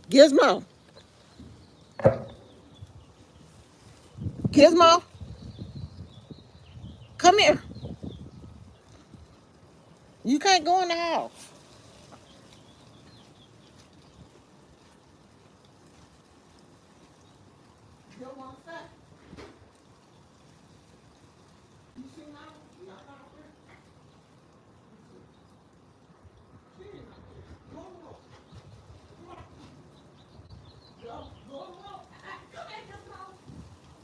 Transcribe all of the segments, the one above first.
Gizmo, Gizmo, come here. You can't go in the house. You don't want to stay? You see now? You got out there? She ain't out there. Go on the road. Come on. Go on the road. Come here, Gizmo.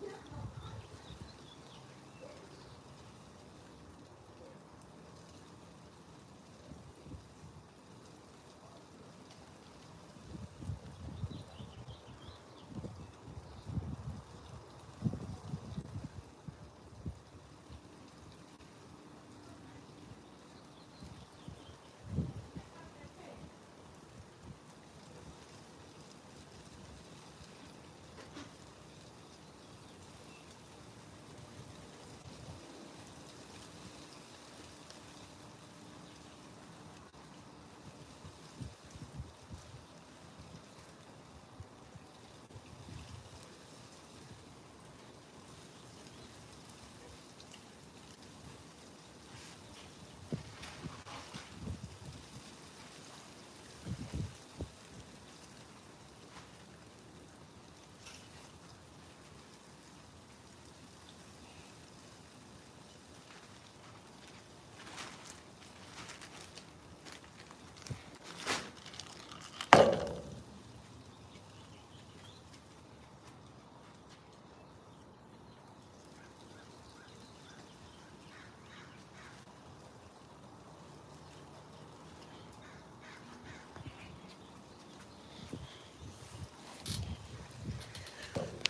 Gizmo.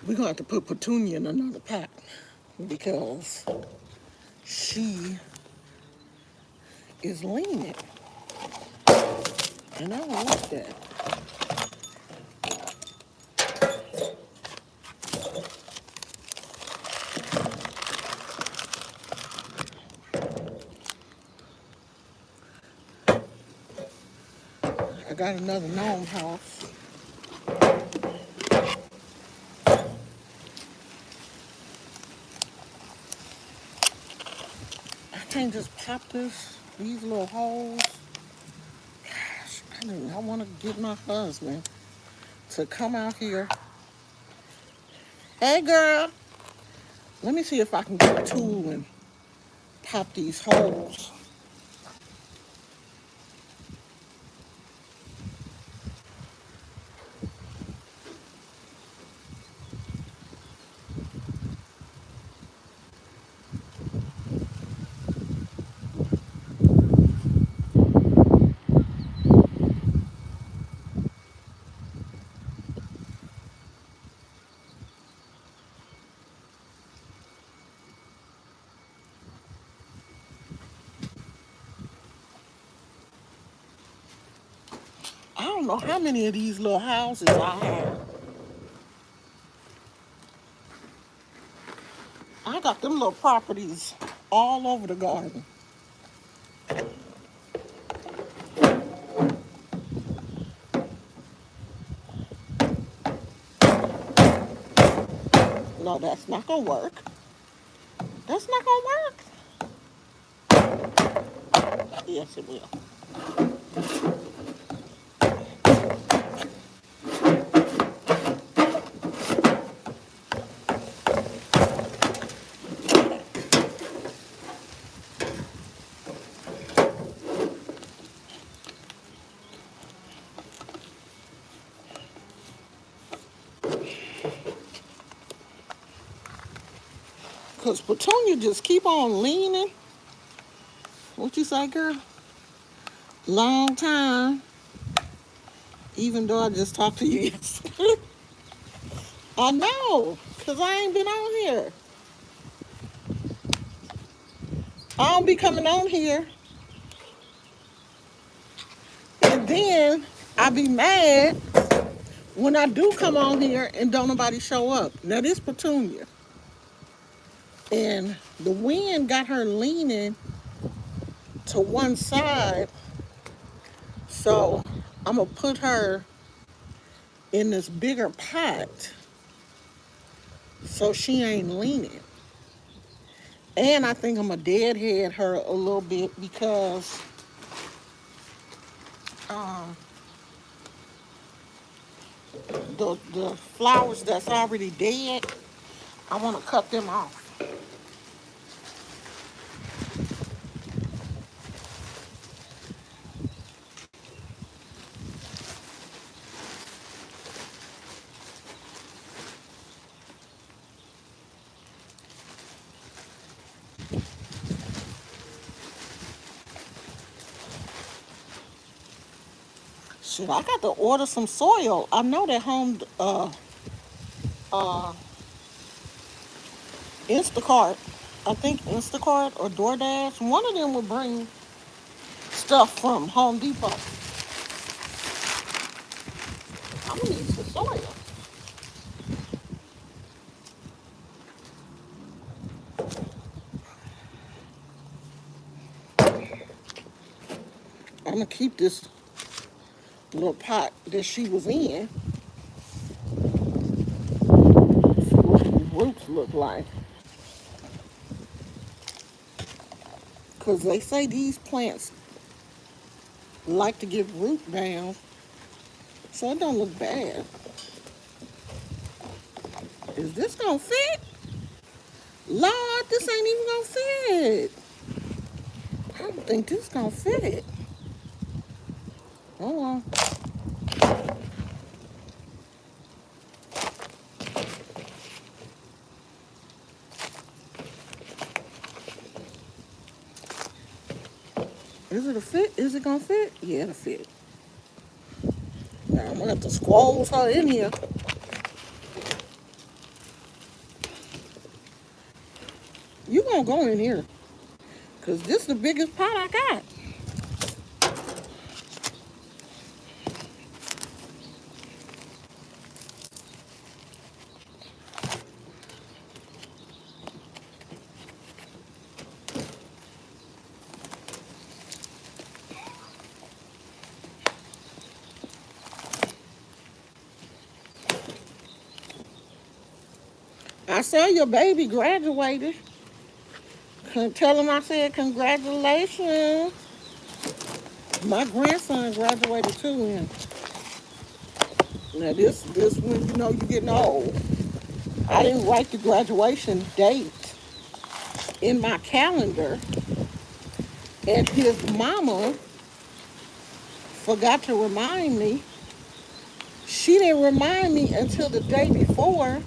We're going to have to put Petunia in another pot because she is leaning. And I don't like that. I got another gnome house. I can't just pop these little holes. Gosh, I want to get my husband to come out here. Hey, girl. Let me see if I can get a tool and pop these holes. I don't know how many of these little houses I have. I got them little properties all over the garden. No, that's not gonna work. That's not gonna work. Yes, it will. Because Petunia just keep on leaning. What you say, girl? Long time. Even though I just talked to you yesterday. I know, because I ain't been on here. I don't be coming on here. And then I be mad when I do come on here and don't nobody show up. Now this Petunia. And the wind got her leaning to one side. So I'm going to put her in this bigger pot so she ain't leaning. And I think I'm a deadhead her a little bit because um, the flowers that's already dead, I want to cut them off. Shit, I got to order some soil. I know that home uh Instacart, I think Instacart or DoorDash, one of them will bring stuff from Home Depot. I'm gonna need some soil. I'm gonna keep this little pot that she was in. See what these roots look like. Cause they say these plants like to get root down, so it don't look bad. Is this gonna fit? Lord, this ain't even gonna fit. I don't think this gonna fit. Hold on. Is it a fit? Is it gonna fit? Yeah, it'll fit. Now I'm gonna have to squeeze her in here. You gonna go in here. Cause this is the biggest pot I got. I saw your baby graduated. Tell him I said congratulations. My grandson graduated too. And now this when you know you're getting old. I didn't write the graduation date in my calendar, and his mama forgot to remind me. She didn't remind me until the day before,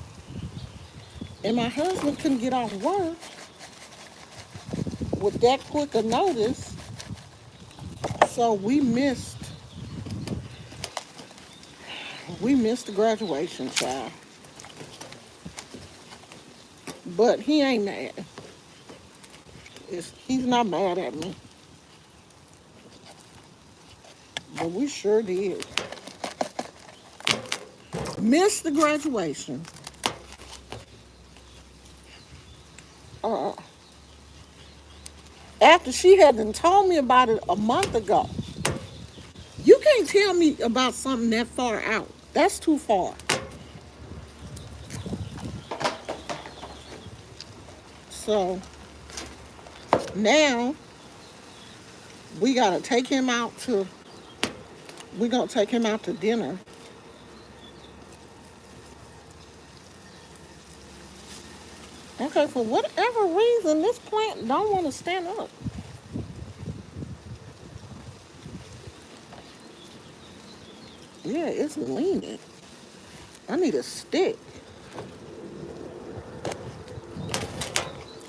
and my husband couldn't get off work with that quick a notice, so we missed the graduation, child. But he ain't mad. He's not mad at me. But we sure did. Missed the graduation. Uh, After she hadn't told me about it a month ago. You can't tell me about something that far out. That's too far. So now we gotta take him out to we're gonna take him out to dinner. Okay, for whatever reason this plant don't want to stand up. Yeah, it's leaning. I need a stick.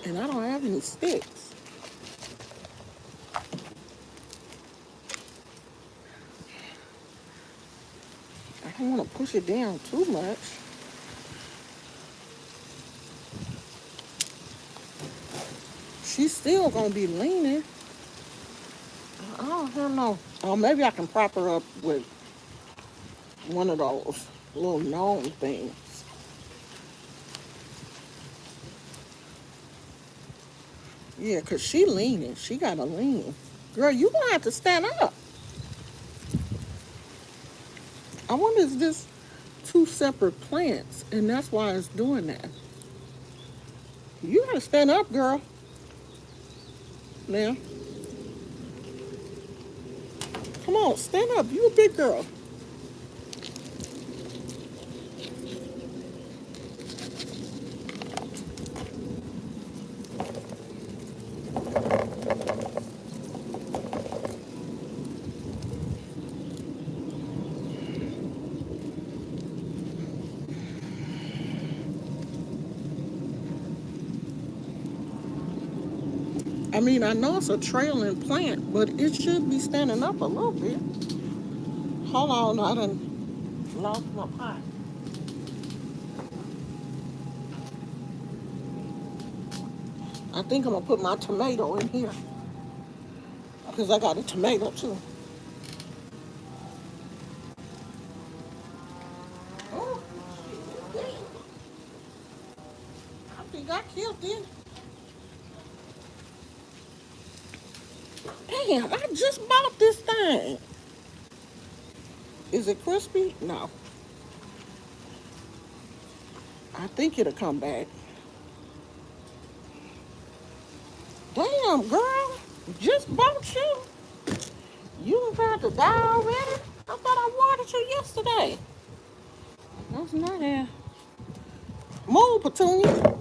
And I don't have any sticks. I don't want to push it down too much. She's still gonna be leaning. I don't know. Oh, maybe I can prop her up with one of those little gnome things. Yeah, cause she leaning. She gotta lean. Girl, you gonna have to stand up. I wonder is this two separate plants, and that's why it's doing that. You gotta stand up, girl. Now, come on, stand up. You a big girl. I mean, I know it's a trailing plant, but it should be standing up a little bit. Hold on, I done lost my pot. I think I'm gonna put my tomato in here because I got a tomato too. Oh, shit. I think I killed it. Damn, I just bought this thing. Is it crispy? No. I think it'll come back. Damn, girl. Just bought you. You about to die already? I thought I watered you yesterday. That's not it. Move, Petunia.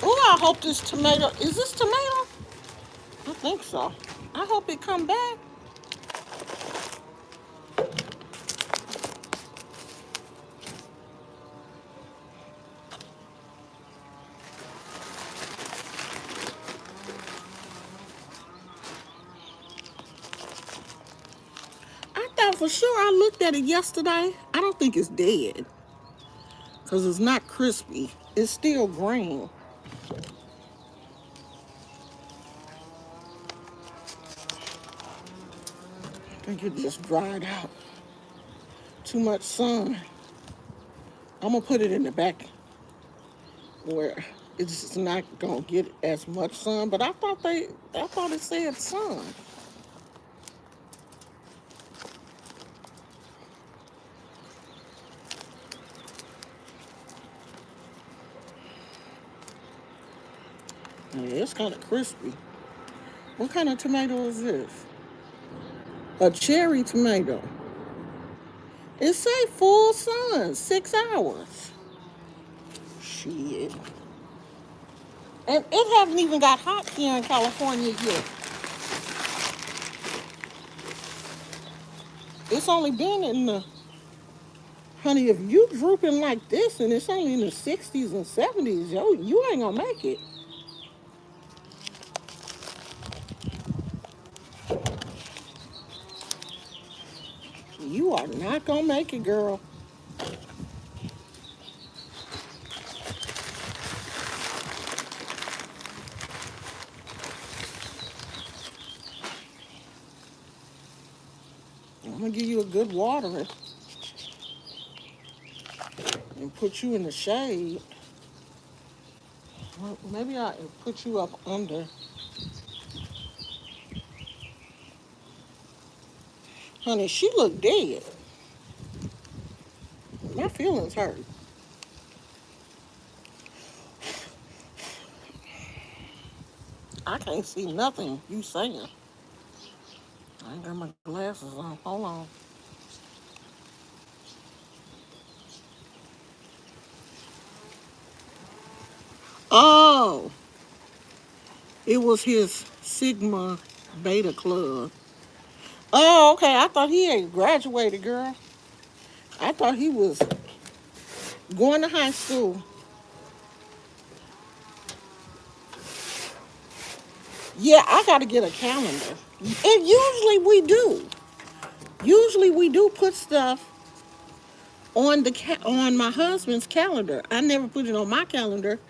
Oh, I hope this tomato. Is this tomato? I think so. I hope it come back. I thought for sure I looked at it yesterday. I don't think it's dead because it's not crispy. It's still green. I think it just dried out. Too much sun. I'm gonna put it in the back where it's not gonna get as much sun. But I thought it said sun. Yeah, it's kind of crispy. What kind of tomato is this? A cherry tomato. It say full sun, 6 hours. Shit. And it haven't even got hot here in California yet. It's only been in the, honey, if you drooping like this and it's only in the 60s and 70s, yo, you ain't gonna make it. You are not gonna make it, girl. I'm gonna give you a good watering and put you in the shade. Well, maybe I put you up under. Honey, she looked dead. My feelings hurt. I can't see nothing you saying. I ain't got my glasses on. Hold on. Oh, it was his Sigma Beta Club. Oh, okay. I thought he had graduated, girl. I thought he was going to high school. Yeah, I got to get a calendar. And usually we do. Usually we do put stuff on on my husband's calendar. I never put it on my calendar,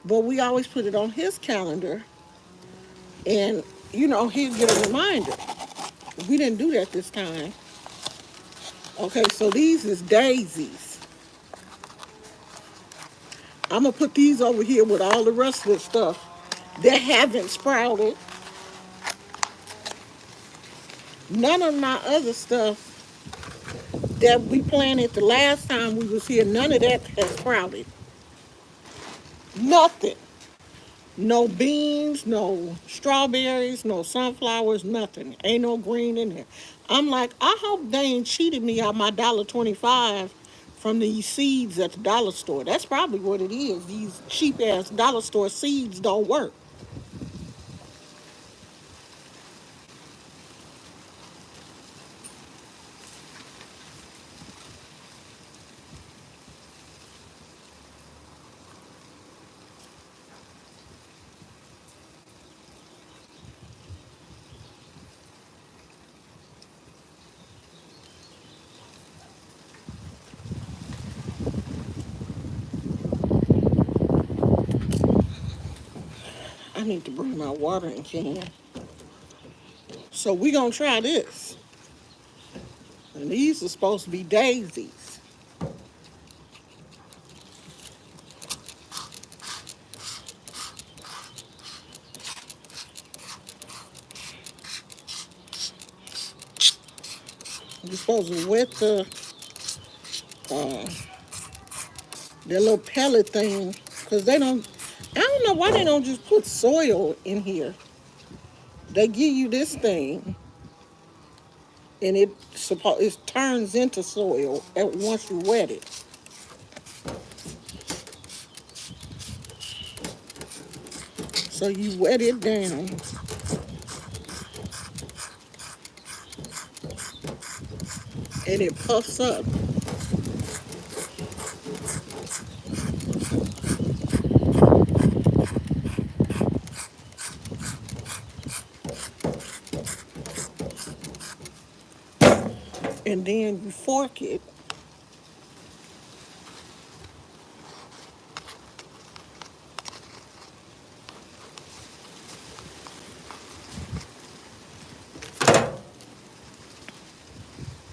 but we always put it on his calendar. And he'll get a reminder. We didn't do that this time. Okay, so these is daisies. I'm gonna put these over here with all the rest of the stuff that haven't sprouted. None of my other stuff that we planted the last time we was here, none of that has sprouted. Nothing. No beans, no strawberries, no sunflowers, nothing. Ain't no green in there. I'm like, I hope they ain't cheated me out my $1.25 from these seeds at the dollar store. That's probably what it is. These cheap ass dollar store seeds don't work. I need to bring my watering can. So we gonna try this. And these are supposed to be daisies. You're supposed to wet uh, their little pellet thing, because they don't. I don't know why they don't just put soil in here. They give you this thing, and it turns into soil once you wet it. So you wet it down, and it puffs up, and then you fork it.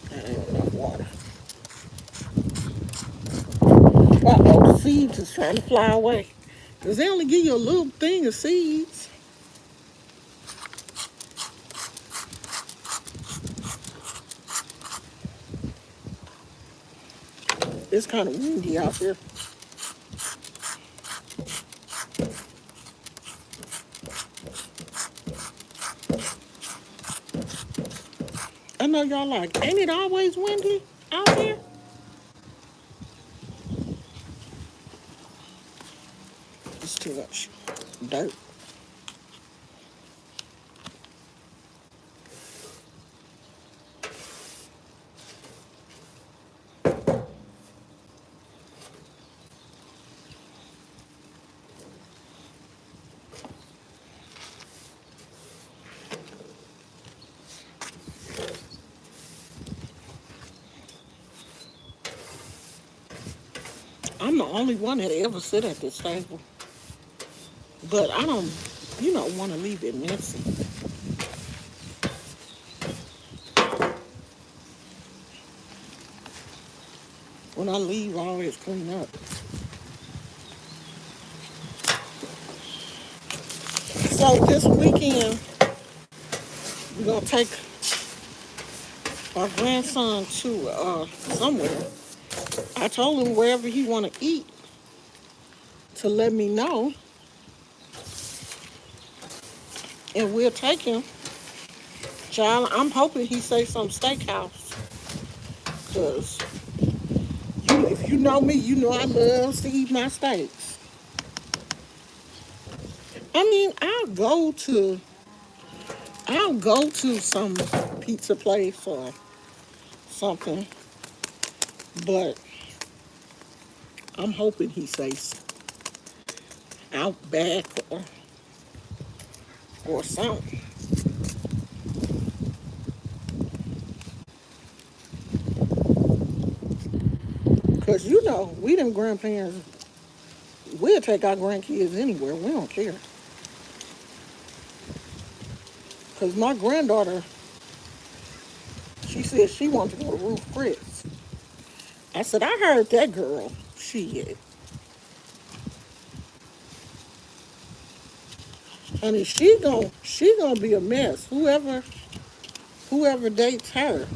That ain't enough water. Uh-oh, the seeds is trying to fly away. Because they only give you a little thing of seeds. It's kind of windy out here. I know y'all like, ain't it always windy out here? It's too much dirt. I'm the only one that ever sit at this table. But I don't, want to leave it messy. When I leave, I always clean up. So this weekend, we're going to take our grandson to somewhere. I told him wherever he want to eat to let me know, and we'll take him. Child, I'm hoping he say some steakhouse, because if you know me, you know I love to eat my steaks. I mean, I'll go to some pizza place or something, but I'm hoping he says Outback or something. Because we them grandparents, we'll take our grandkids anywhere. We don't care. Because my granddaughter, she said she wanted to go to Ruth Chris. I said, I heard that girl. Honey, she gon' be a mess. Whoever whoever dates her,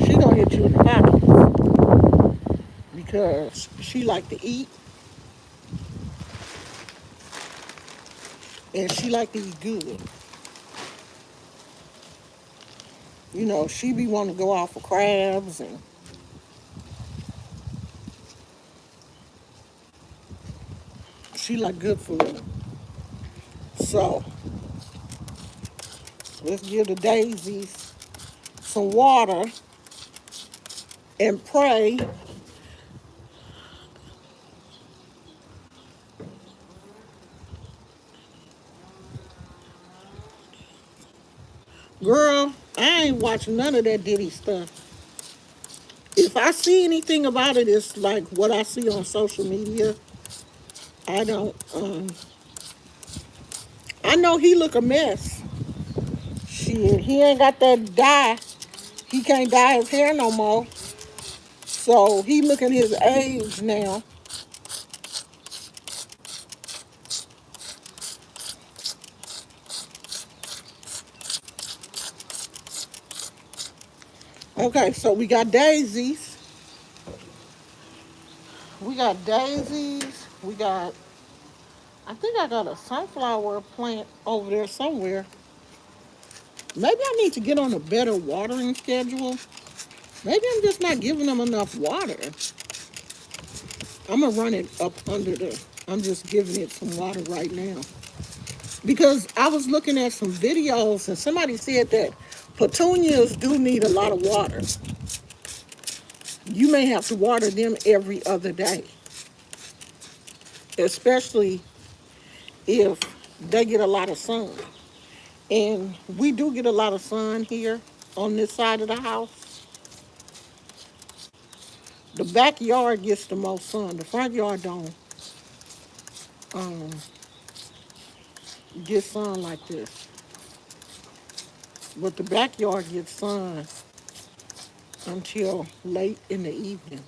she gonna hit you in the pocket because she like to eat and she like to eat good. You know, she be wanting to go out for crabs and she like good food. So let's give the daisies some water and pray. Girl, I ain't watching none of that Diddy stuff. If I see anything about it, it's like what I see on social media. I don't. I know he look a mess. Shit, he ain't got that dye. He can't dye his hair no more. So he looking his age now. Okay, so we got daisies. We got daisies. We got. I think I got a sunflower plant over there somewhere. Maybe I need to get on a better watering schedule. Maybe I'm just not giving them enough water. I'm gonna run it up under the. I'm just giving it some water right now because I was looking at some videos and somebody said that petunias do need a lot of water. You may have to water them every other day, especially if they get a lot of sun. And we do get a lot of sun here on this side of the house. The backyard gets the most sun. The front yard don't um, get sun like this. But the backyard gets sun until late in the evening.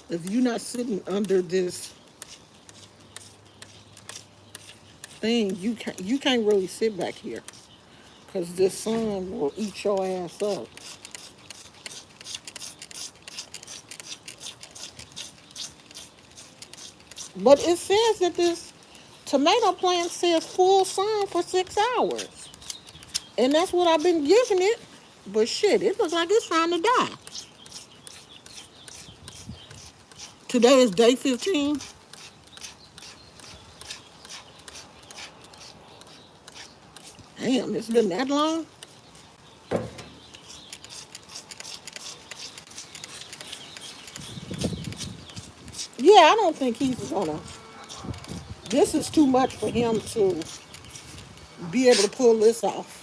If you're not sitting under this thing, you can't really sit back here because this sun will eat your ass up. But it says that this tomato plant says full sun for 6 hours. And that's what I've been giving it. But shit, it looks like it's trying to die. Today is day 15. Damn, it's been that long? Yeah, I don't think he's gonna. This is too much for him to be able to pull this off.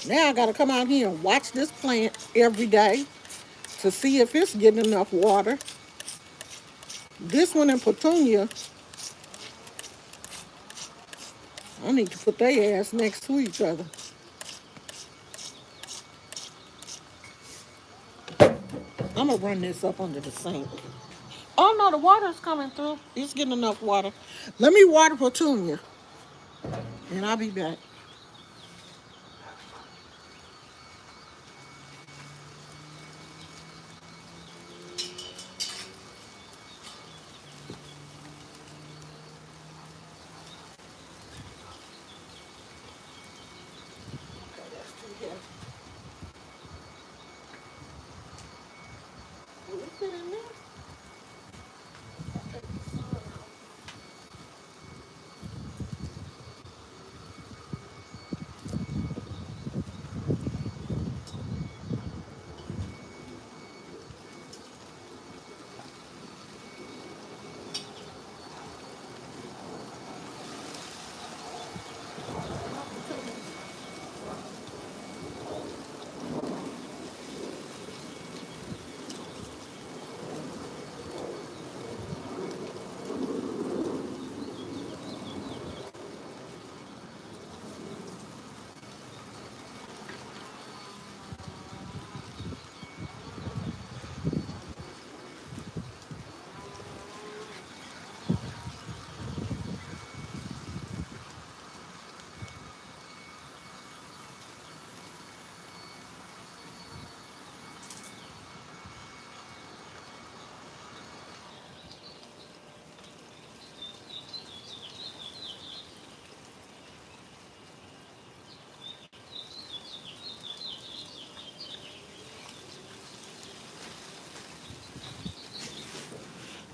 Now I gotta come out here and watch this plant every day to see if it's getting enough water. This one in Petunia, I need to put their ass next to each other. I'm gonna run this up under the sink. Oh no, the water's coming through. It's getting enough water. Let me water Petunia, and I'll be back. Okay, that's too heavy. Will it fit in there? Take the sun out.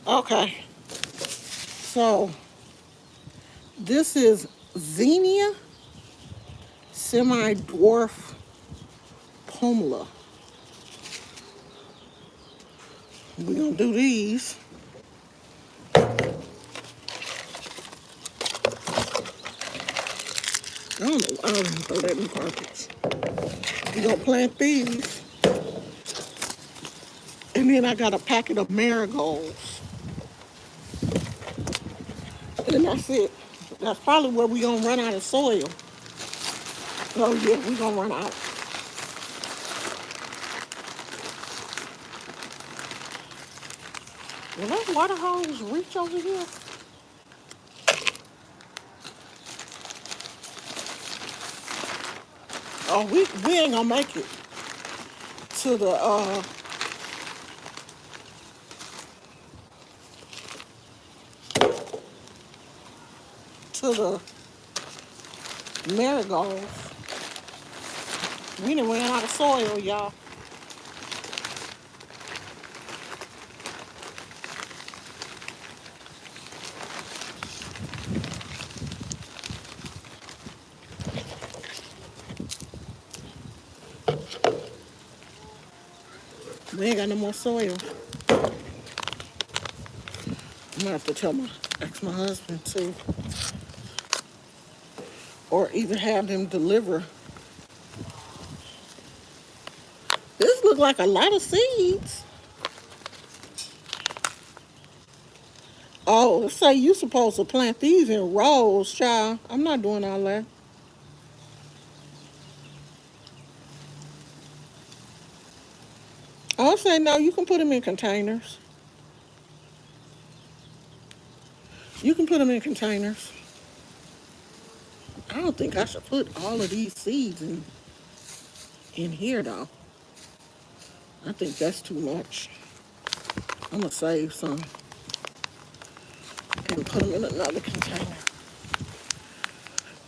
Okay, so this is Xenia semi-dwarf pomela. We're gonna do these. I don't know why I didn't throw that in carpets. We're gonna plant these. And then I got a packet of marigolds. And that's it. That's probably where we're gonna run out of soil. Oh yeah, we're gonna run out. Will that water hose reach over here? Oh, we ain't gonna make it to the marigolds. We done ran out of soil, y'all. We ain't got no more soil. I'm gonna have to ask my husband too, or either have them deliver. This look like a lot of seeds. Oh, say you supposed to plant these in rows, child. I'm not doing all that. I'll say no. You can put them in containers. You can put them in containers. I don't think I should put all of these seeds in here though. I think that's too much. I'm gonna save some and put them in another container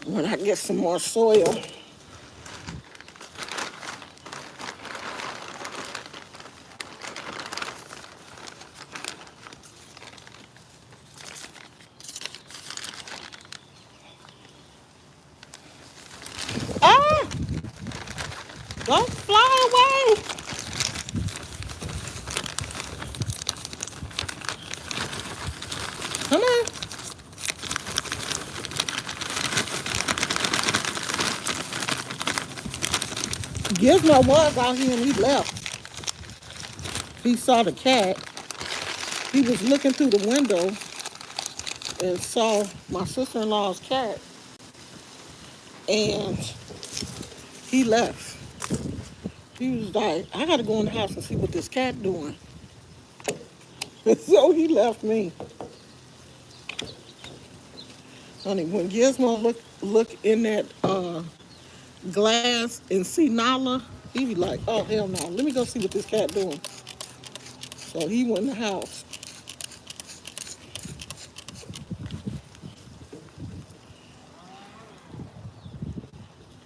when I get some more soil. Ah! Don't fly away! Come on. Gizmo was out here and he left. He saw the cat. He was looking through the window and saw my sister-in-law's cat, and he left. He was like, I gotta go in the house and see what this cat doing. And so he left me. Honey, when Gizmo look in that glass and see Nala, he be like, oh hell no, let me go see what this cat doing. So he went in the house.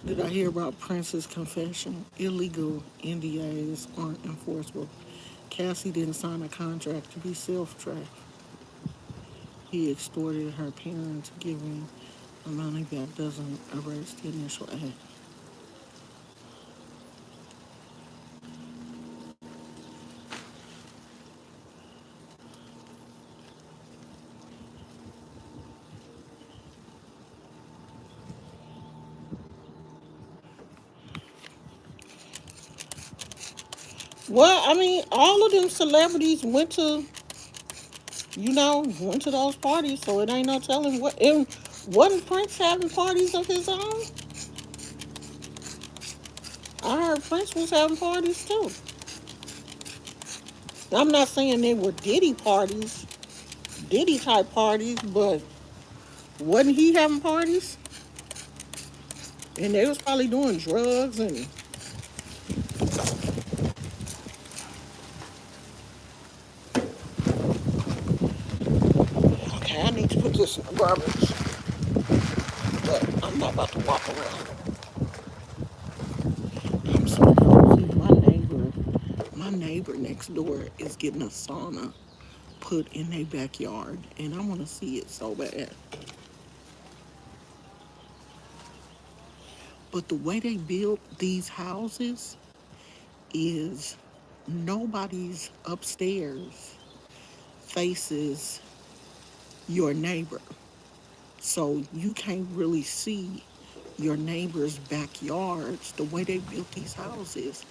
Did I hear about Prince's confession? Illegal NDAs aren't enforceable. Cassie didn't sign a contract to be self-tracked. He extorted her parents, giving the money back doesn't erase the initial act. Well, I mean, all of them celebrities went to those parties, so it ain't no telling what. And wasn't Prince having parties of his own? I heard Prince was having parties too. I'm not saying they were Diddy type parties, but wasn't he having parties? And they was probably doing drugs and okay, I need to put this in the garbage. But I'm not about to walk around. I'm sorry. My neighbor next door is getting a sauna. put in their backyard, and I want to see it so bad. But the way they built these houses is nobody's upstairs faces your neighbor. So you can't really see your neighbor's backyards. The way they built these houses,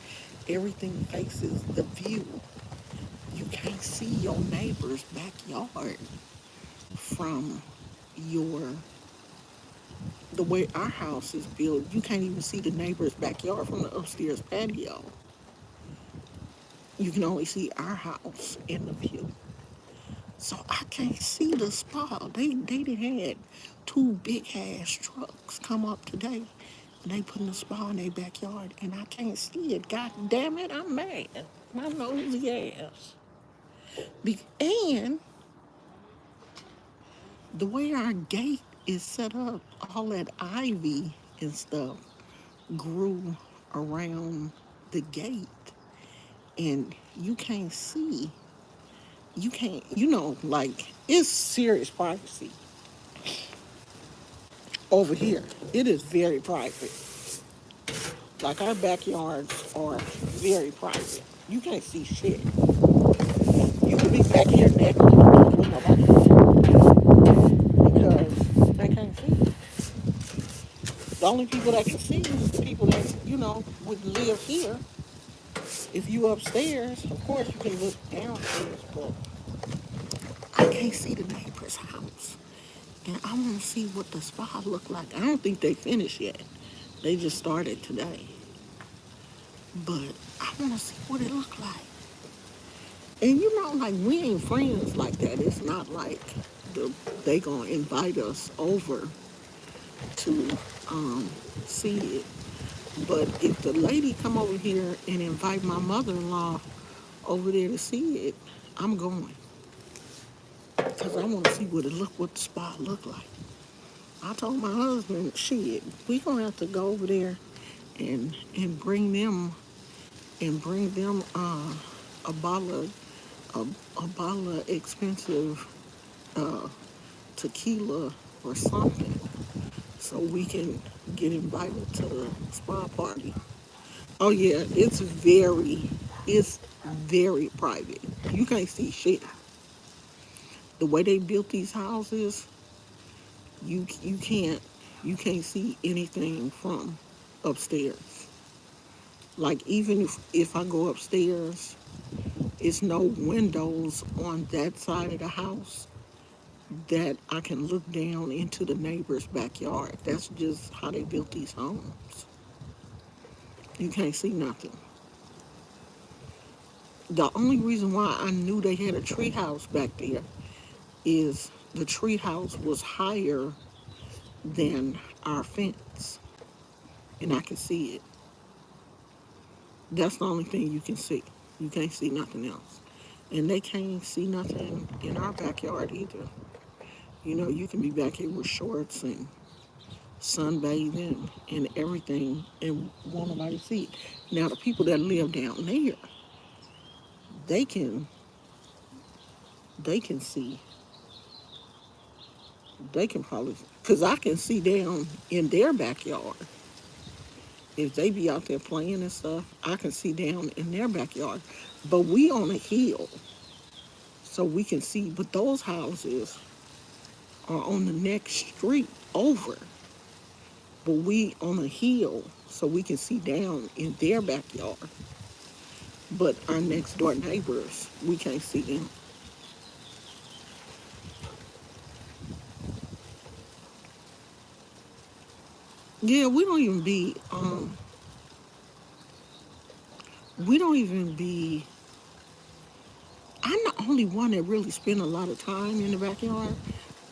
everything faces the view. You can't see your neighbor's backyard from your the way our house is built. You can't even see the neighbor's backyard from the upstairs patio. You can only see our house in the view. So I can't see the spa. They done had two big ass trucks come up today and they putting the spa in their backyard and I can't see it. God damn it, I'm mad. My nosy ass. And the way our gate is set up, all that ivy and stuff grew around the gate and you can't see. You can't, like, it's serious privacy over here. It is very private. Like, our backyards are very private. You can't see shit. You could be back here naked with nobody because they can't see. The only people that can see is the people that, would live here. If you upstairs, of course you can look downstairs, but I can't see the neighbor's house. And I want to see what the spa look like. I don't think they finished yet. They just started today. But I want to see what it look like. And like we ain't friends like that. It's not like they gonna invite us over to see it. But if the lady come over here and invite my mother-in-law over there to see it, I'm going. Because I want to see what the spa look like. I told my husband, shit, we gonna have to go over there and bring them a bottle of a bottle of expensive uh, tequila or something, so we can get invited to the spa party. Oh yeah, it's very private. You can't see shit. The way they built these houses, you can't see anything from upstairs. Like even if I go upstairs, it's no windows on that side of the house that I can look down into the neighbor's backyard. That's just how they built these homes. You can't see nothing. The only reason why I knew they had a tree house back there is the tree house was higher than our fence, and I can see it. That's the only thing you can see. You can't see nothing else. And they can't see nothing in our backyard either. You can be back here with shorts and sunbathing and everything and want nobody to see it. Now, the people that live down there, they can see. They can probably, because I can see down in their backyard. If they be out there playing and stuff, I can see down in their backyard. But we on a hill, so we can see. But those houses are on the next street over. But we on a hill, so we can see down in their backyard. But our next door neighbors, we can't see them. Yeah, we don't even be, I'm the only one that really spend a lot of time in the backyard.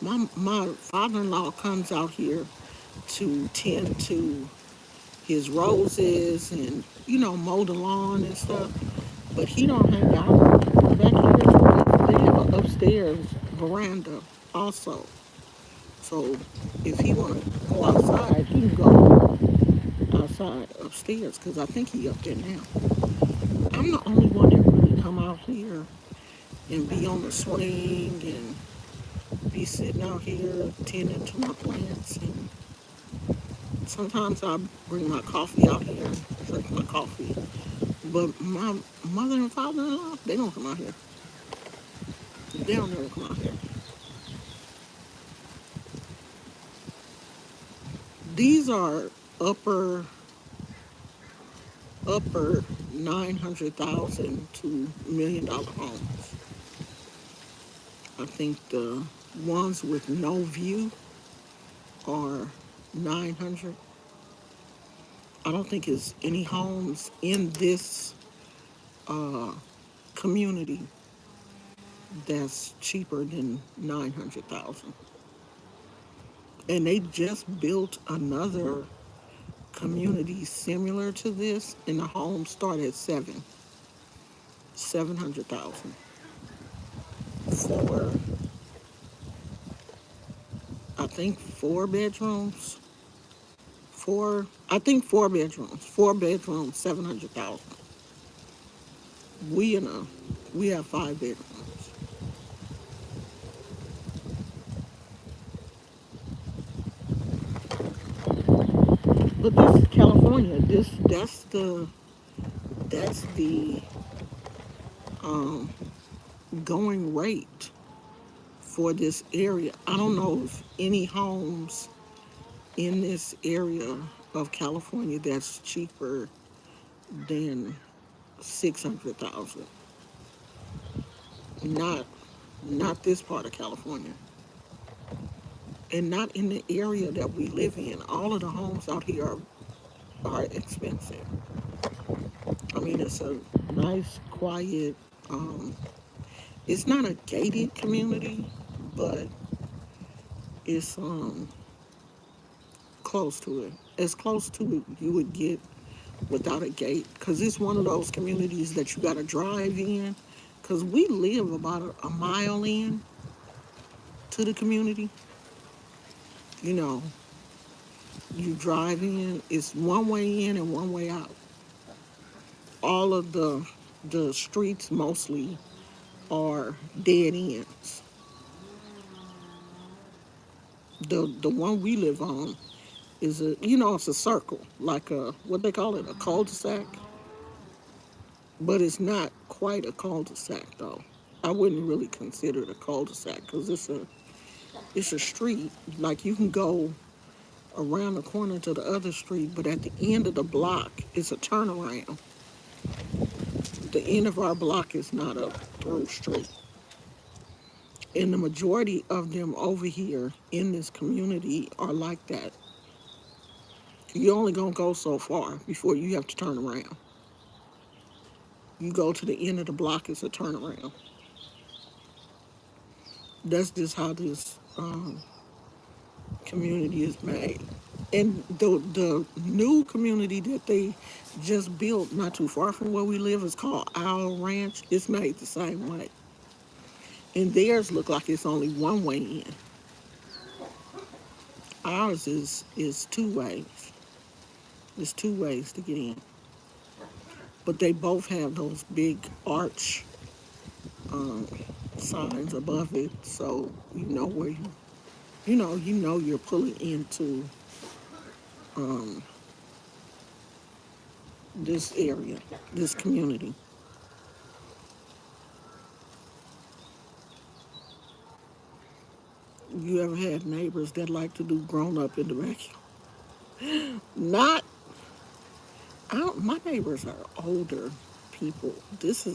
My father-in-law comes out here to tend to his roses and, mow the lawn and stuff. But he don't hang out back here. They have an upstairs veranda also. So if he want to go outside, he can go outside upstairs because I think he up there now. I'm the only one that really come out here and be on the swing and be sitting out here tending to my plants. And sometimes I bring my coffee out here and drink my coffee. But my mother and father-in-law, they don't come out here. They don't ever come out here. These are upper upper 900,000 to $1 million homes. I think the ones with no view are 900. I don't think it's any homes in this uh, community that's cheaper than 900,000. And they just built another community similar to this, and the homes start at 700,000 for, I think, 4 bedrooms. Four bedrooms. 4 bedrooms, 700,000. We in a we have 5 bedrooms. But this is California. This that's the um, going rate for this area. I don't know if any homes in this area of California that's cheaper than 600,000. Not not this part of California, and not in the area that we live in. All of the homes out here are expensive. I mean, it's a nice, quiet. Um, it's not a gated community, but it's close to it. As close to it you would get without a gate, because it's one of those communities that you got to drive in. Because we live about a mile in to the community. You know, you drive in. It's one way in and one way out. All of the streets mostly are dead ends. The one we live on is it's a circle, like a, what they call it, a cul-de-sac, but it's not quite a cul-de-sac though. I wouldn't really consider it a cul-de-sac because it's a street. Like, you can go around the corner to the other street, but at the end of the block it's a turnaround. The end of our block is not a through street. And the majority of them over here in this community are like that. You're only gonna go so far before you have to turn around. You go to the end of the block, it's a turnaround. That's just how this community is made. And the new community that they just built not too far from where we live is called Owl Ranch. It's made the same way. And theirs look like it's only one way in. Ours is two ways. There's two ways to get in. But they both have those big arch um, signs above it, so you know where you know you're pulling into um, this area, this community. You ever had neighbors that like to do grown up in the backyard? Not, I don't, my neighbors are older people. This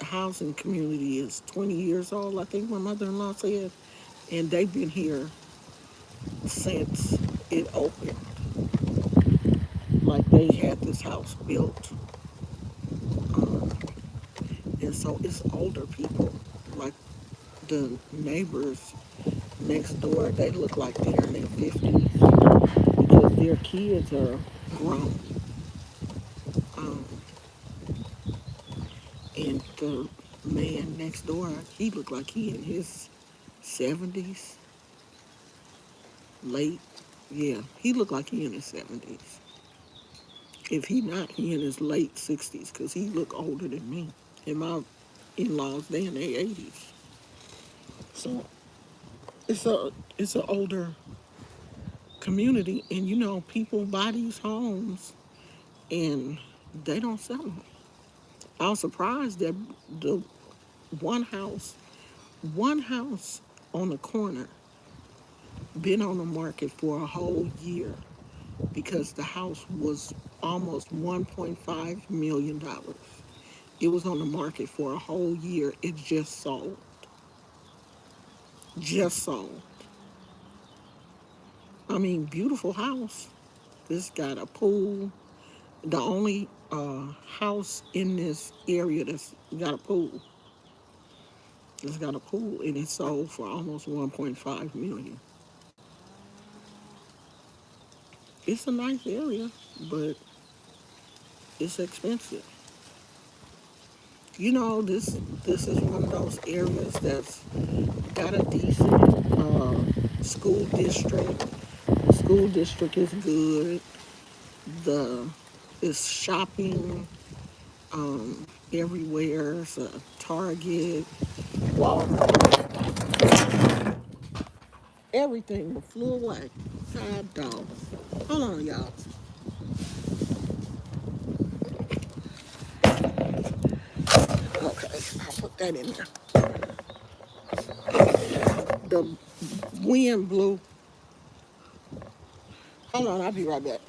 housing community is 20 years old. I think my mother-in-law said, and they've been here since it opened. Like, they had this house built, um, and so it's older people. Like, the neighbors next door, they look like they're in their 50s because their kids are grown. Um, and the man next door, he looked like he in his 70s, late. Yeah, he looked like he in his 70s. If he not, he in his late 60s because he look older than me. And my in-laws, they in their 80s. So it's an older community, and people buy these homes and they don't sell them. I was surprised that the one house, one house on the corner, been on the market for a whole year because the house was almost $1.5 million. It was on the market for a whole year. It just sold. Just sold. I mean, beautiful house. This got a pool. The only house in this area that's got a pool. It's got a pool and it sold for almost 1.5 million. It's a nice area, but it's expensive. This is one of those areas that's got a decent school district. The school district is good. The It's shopping everywhere. It's a Target, Walmart, everything flew away. God dog. Hold on, y'all. Okay, I'll put that in there. The wind blew. Hold on, I'll be right back.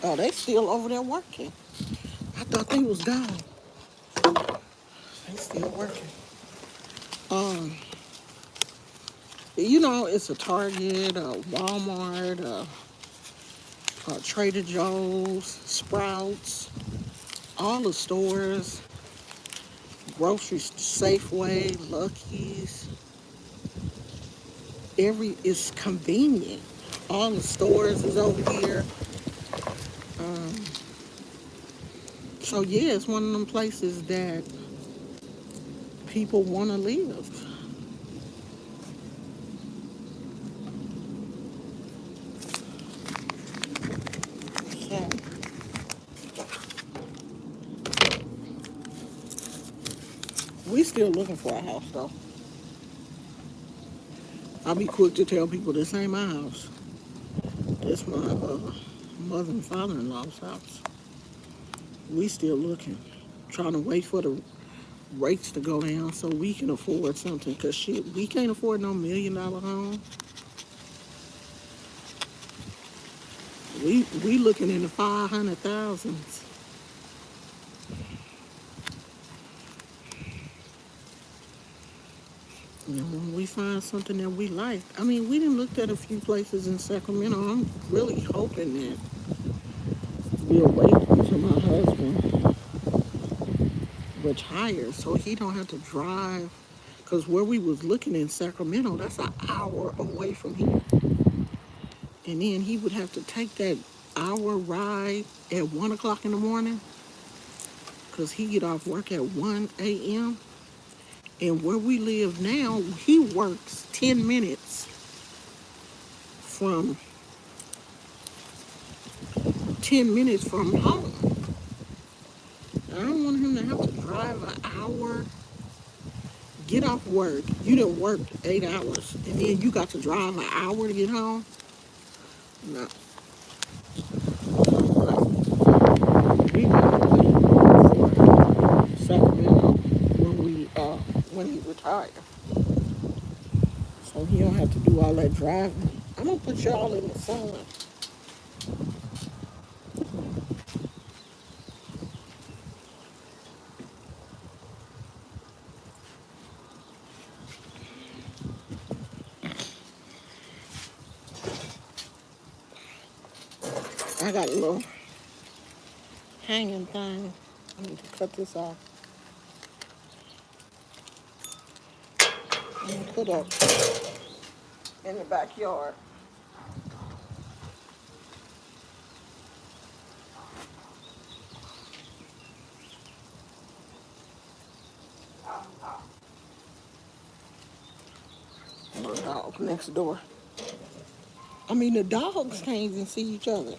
Oh, they still over there working. I thought they was gone. They still working. Um, it's a Target, a Walmart, a Trader Joe's, Sprouts, all the stores, grocery Safeway, Lucky's. It's convenient. All the stores is over here. Um, so yeah, it's one of them places that people want to live. So we still looking for a house though. I'll be quick to tell people this ain't my house. This my mother and father-in-law's house. We still looking, trying to wait for the rates to go down so we can afford something. Cause shit, we can't afford no $1 million home. We looking in the 500,000s. When we find something that we like, I mean, we done looked at a few places in Sacramento. I'm really hoping that we'll wait until my husband retires so he don't have to drive. Cause where we was looking in Sacramento, that's an hour away from here. And then he would have to take that hour ride at 1 o'clock in the morning because he get off work at 1 a.m. And where we live now, he works 10 minutes from 10 minutes from home. I don't want him to have to drive an hour, get off work. You done worked 8 hours, and then you got to drive an hour to get home. No, we not for Sacramento when he retire, so he don't have to do all that driving. I'm gonna put y'all in the sun. I got a little hanging thing. I need to cut this off. put up in the backyard. The dog next door. I mean, the dogs can't even see each other.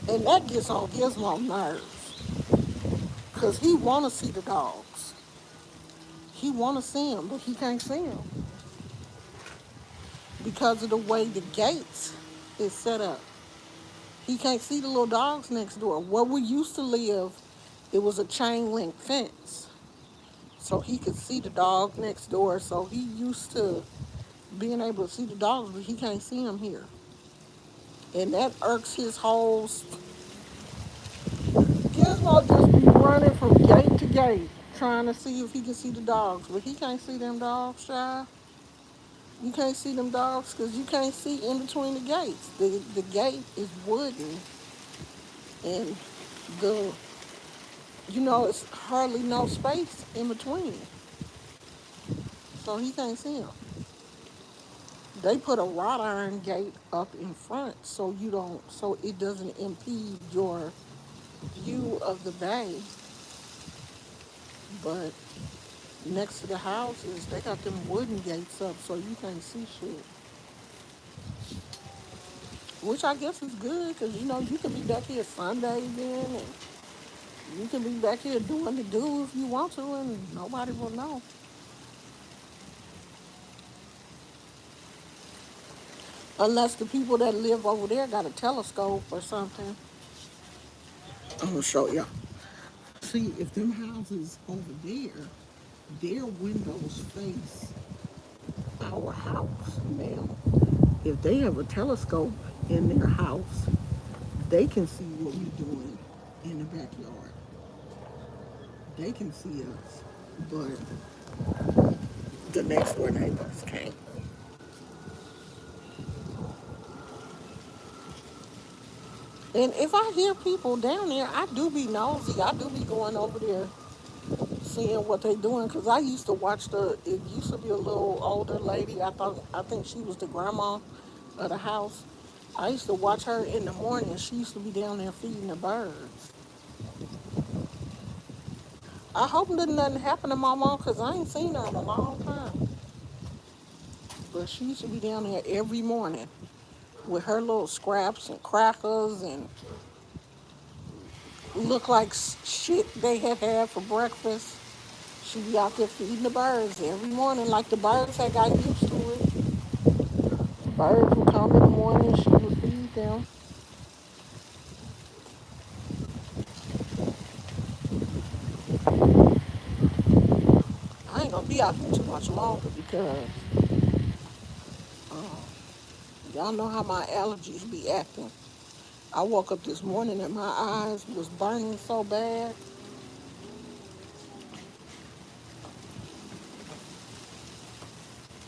And that gets on Gizmo's nerves. Because he want to see the dogs. He want to see them, but he can't see them. Because of the way the gates is set up. He can't see the little dogs next door. Where we used to live, it was a chain link fence. So he could see the dog next door. So he used to being able to see the dogs, but he can't see them here. And that irks his whole. Gizmo just be running from gate to gate, trying to see if he can see the dogs. But he can't see them dogs, child. You can't see them dogs because you can't see in between the gates. The gate is wooden, and the it's hardly no space in between, so he can't see them. They put a wrought iron gate up in front so it doesn't impede your view of the bay. But next to the houses, they got them wooden gates up so you can't see shit. Which I guess is good because you can be back here Sunday then, and you can be back here doing the do if you want to, and nobody will know. Unless the people that live over there got a telescope or something. I'm gonna show you. See, if them houses over there, their windows face our house. Now, if they have a telescope in their house, they can see what we're doing in the backyard. They can see us, but the next door neighbors can't. And if I hear people down there, I do be nosy. I do be going over there seeing what they doing because I used to watch it used to be a little older lady. I think she was the grandma of the house. I used to watch her in the morning. She used to be down there feeding the birds. I hope nothing happened to my mom because I ain't seen her in a long time. But she used to be down there every morning with her little scraps and crackers and look like shit they had for breakfast. She be out there feeding the birds every morning, like the birds had got used to it. Birds would come in the morning, she would feed them. I ain't gonna be out here too much longer because uh, y'all know how my allergies be acting. I woke up this morning and my eyes was burning so bad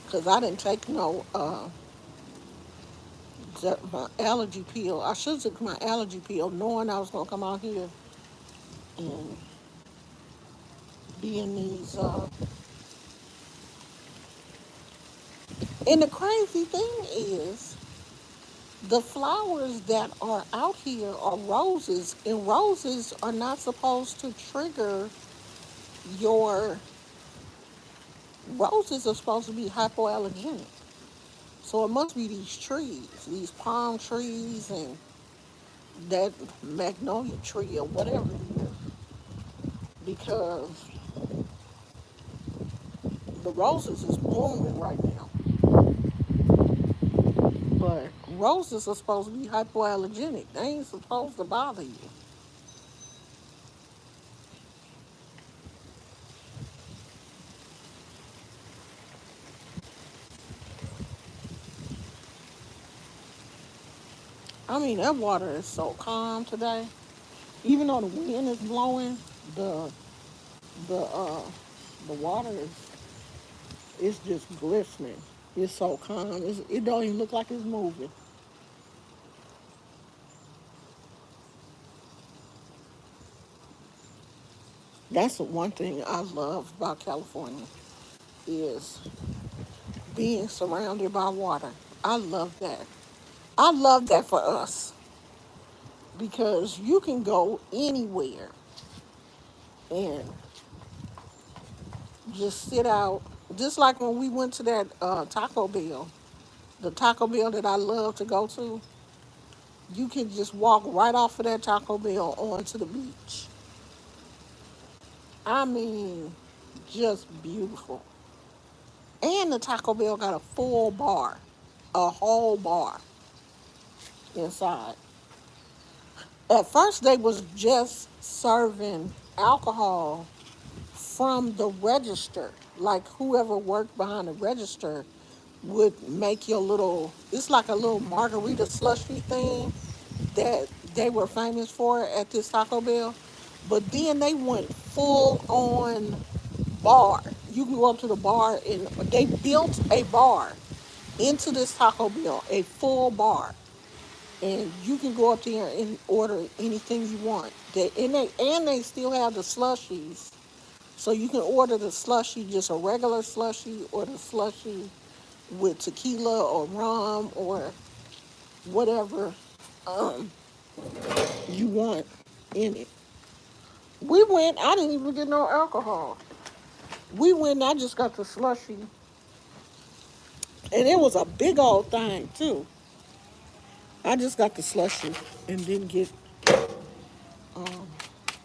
because I didn't take no my allergy pill. I should have took my allergy pill knowing I was gonna come out here and be in these. And the crazy thing is, the flowers that are out here are roses, and roses are not supposed to trigger your. Roses are supposed to be hypoallergenic. So it must be these trees, these palm trees, and that magnolia tree or whatever it is, because the roses is blooming right now. But roses are supposed to be hypoallergenic. They ain't supposed to bother you. I mean, that water is so calm today. Even though the wind is blowing, the the uh the water is it's just glistening. It's so calm. It don't even look like it's moving. That's the one thing I love about California is being surrounded by water. I love that. I love that for us because you can go anywhere and just sit out. Just like when we went to that Taco Bell, the Taco Bell that I love to go to, you can just walk right off of that Taco Bell onto the beach. I mean, just beautiful. And the Taco Bell got a full bar, a whole bar inside. At first, they was just serving alcohol from the register. Like whoever worked behind the register would make your little. It's like a little margarita slushy thing that they were famous for at this Taco Bell. But then they went full on bar. You can go up to the bar and they built a bar into this Taco Bell, a full bar. And you can go up there and order anything you want. They still have the slushies. So you can order the slushy, just a regular slushy, or the slushy with tequila or rum or whatever um, you want in it. We went, I didn't even get no alcohol. We went, I just got the slushy. And it was a big old thing, too. I just got the slushy and didn't get um,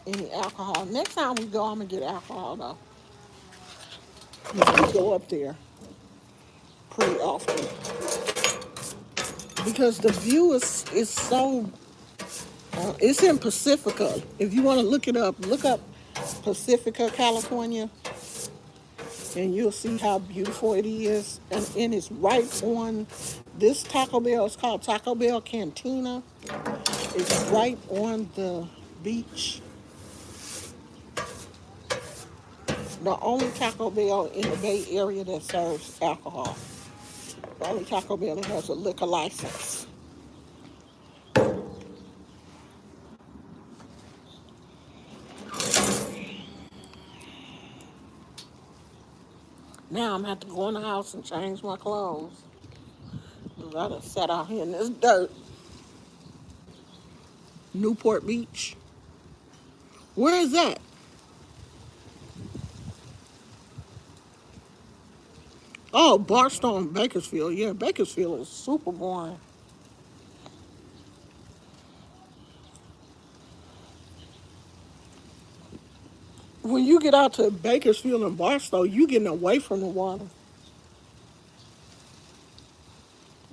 any alcohol. Next time we go, I'm going to get alcohol, though. We go up there pretty often. Because the view is so, it's in Pacifica. If you want to look it up, look up Pacifica, California, and you'll see how beautiful it is. And it's right on this Taco Bell. It's called Taco Bell Cantina. It's right on the beach. The only Taco Bell in the Bay Area that serves alcohol. The only Taco Bell that has a liquor license. Now I'm gonna have to go in the house and change my clothes. 'Cause I done sat out here in this dirt. Newport Beach. Where is that? Oh, Barstow, Bakersfield. Yeah, Bakersfield is super boring. When you get out to Bakersfield and Barstow, you getting away from the water.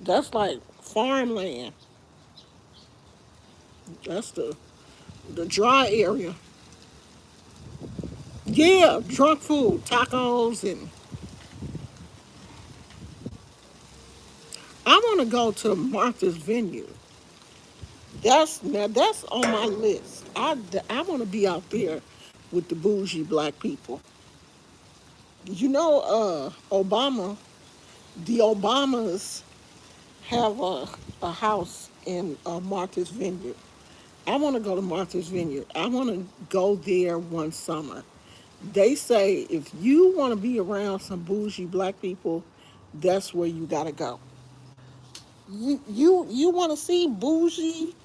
That's like farmland. That's the dry area. Yeah, drunk food, tacos, and I want to go to Martha's Vineyard. That's on my list. I want to be out there with the bougie black people. You know, the Obamas have a house in Martha's Vineyard. I want to go to Martha's Vineyard. I want to go there one summer. They say if you want to be around some bougie black people, that's where you gotta go. You want to see bougie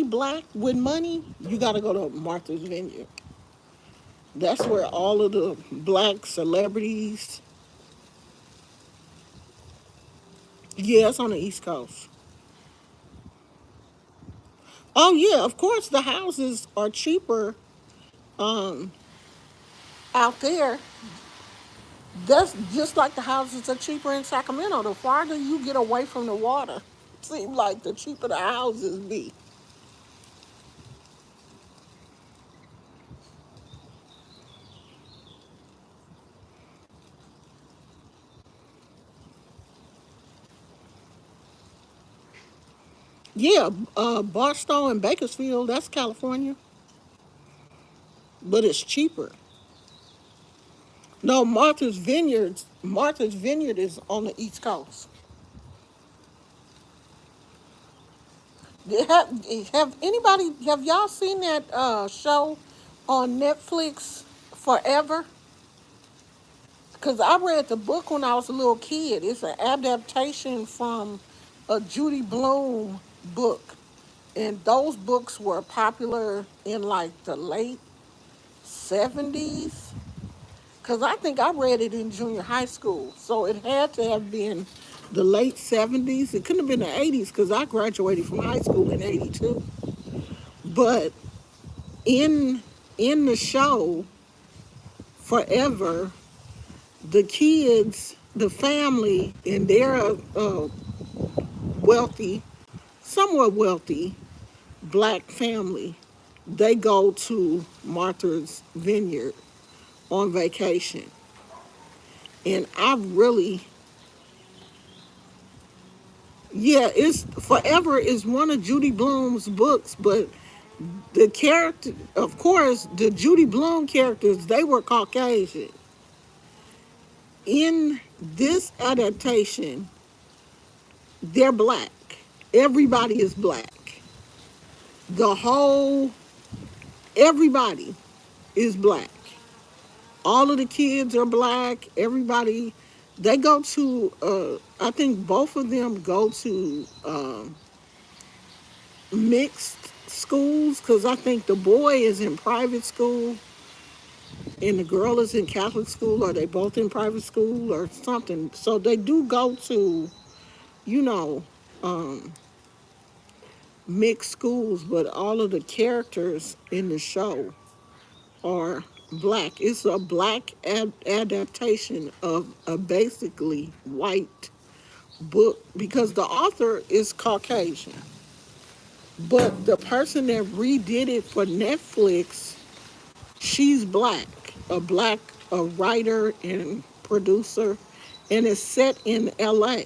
black with money? You gotta go to Martha's Vineyard. That's where all of the black celebrities. Yeah, it's on the East Coast. Oh yeah, of course the houses are cheaper um, out there. That's just like the houses are cheaper in Sacramento. The farther you get away from the water, seems like the cheaper the houses be. Yeah, Barstow and Bakersfield, that's California, but it's cheaper. No, Martha's Vineyard is on the East Coast. Have, have y'all seen that show on Netflix forever. Because I read the book when I was a little kid. It's an adaptation from a Judy Blume book. And those books were popular in like the late 70s. Because I think I read it in junior high school. So it had to have been the late 70s. It couldn't have been the 80s because I graduated from high school in 82. But in in the show, forever, the kids, the family, and they're a wealthy, somewhat wealthy black family. They go to Martha's Vineyard on vacation. And I really, yeah, it's Forever is one of Judy Blume's books, but the character, of course, the Judy Blume characters, they were Caucasian. In this adaptation, they're black. Everybody is black. The whole, everybody is black. All of the kids are black. Everybody, they go to, I think both of them go to mixed schools because I think the boy is in private school and the girl is in Catholic school, or they both in private school or something. So they do go to, you know, um, mixed schools, but all of the characters in the show are black. It's a black adaptation of a basically white book because the author is Caucasian. But the person that redid it for Netflix, she's black, a a writer and producer, and it's set in LA.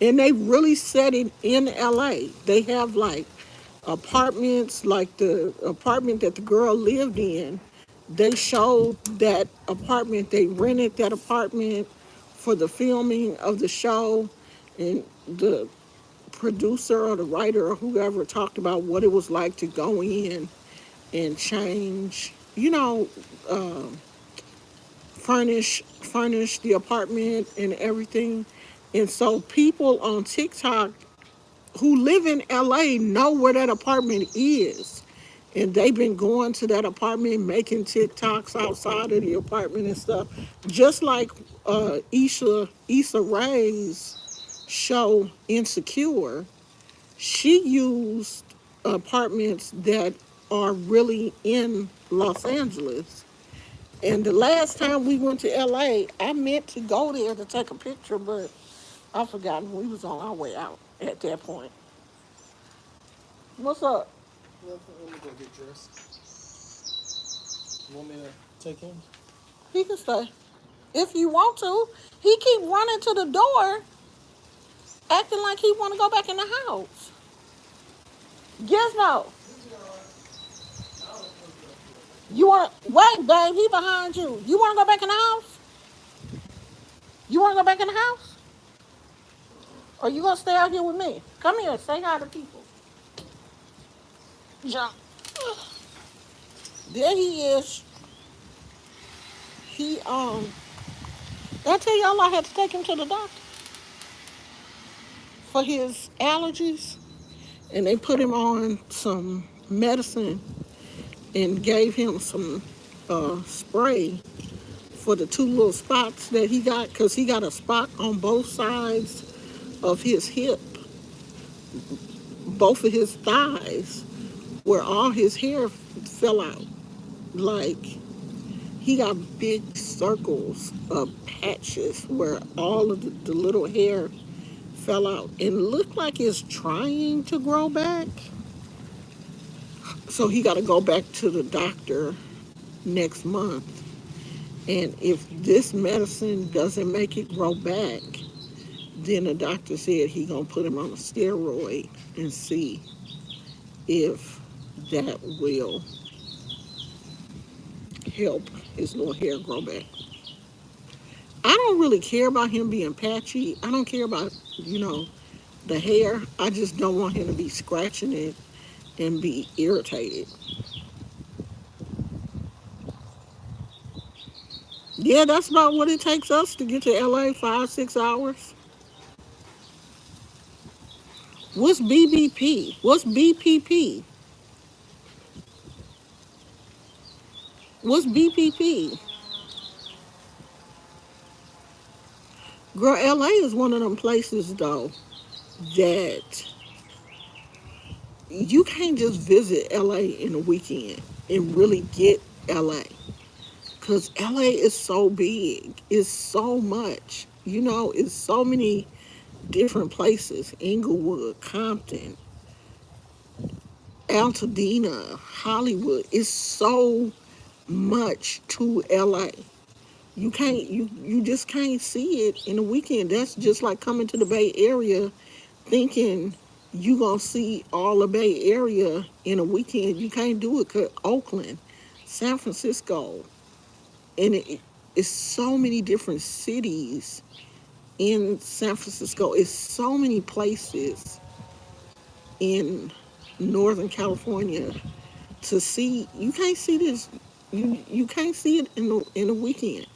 And they really set it in LA. They have like apartments, like the apartment that the girl lived in. They showed that apartment, they rented that apartment for the filming of the show, and the producer or the writer or whoever talked about what it was like to go in and change, uh, furnish the apartment and everything. And so people on TikTok who live in LA know where that apartment is. And they've been going to that apartment, making TikToks outside of the apartment and stuff. Just like Issa Rae's show Insecure, she used apartments that are really in Los Angeles. And the last time we went to LA, I meant to go there to take a picture, but I forgot we was on our way out at that point. What's up? Well, let me go get dressed. You want me to take him? He can stay. If you want to. He keep running to the door, acting like he want to go back in the house. Gizmo, you want wait, babe? He behind you. You want to go back in the house? You want to go back in the house, or you gonna stay out here with me? Come here, say hi to people. Jump. There he is. He I tell y'all I had to take him to the doctor for his allergies, and they put him on some medicine and gave him some spray for the two little spots that he got, because he got a spot on both sides of his hip, both of his thighs, where all his hair fell out. Like, he got big circles of patches where all of the little hair fell out and looked like it's trying to grow back. So he got to go back to the doctor next month. And if this medicine doesn't make it grow back, then the doctor said he gonna put him on a steroid and see if that will help his little hair grow back. I don't really care about him being patchy. I don't care about, the hair. I just don't want him to be scratching it and be irritated. Yeah, that's about what it takes us to get to LA, 5, 6 hours. What's BBP? What's BPP? What's BPP? Girl, LA is one of them places though that you can't just visit LA in a weekend and really get LA. Cause LA is so big. It's so much. It's so many different places. Inglewood, Compton, Altadena, Hollywood. It's so much to LA. You just can't see it in a weekend. That's just like coming to the Bay Area thinking you gonna see all the Bay Area in a weekend. You can't do it. 'Cause Oakland, San Francisco, and it's so many different cities in San Francisco. It's so many places in Northern California to see. You can't see this. You can't see it in a weekend.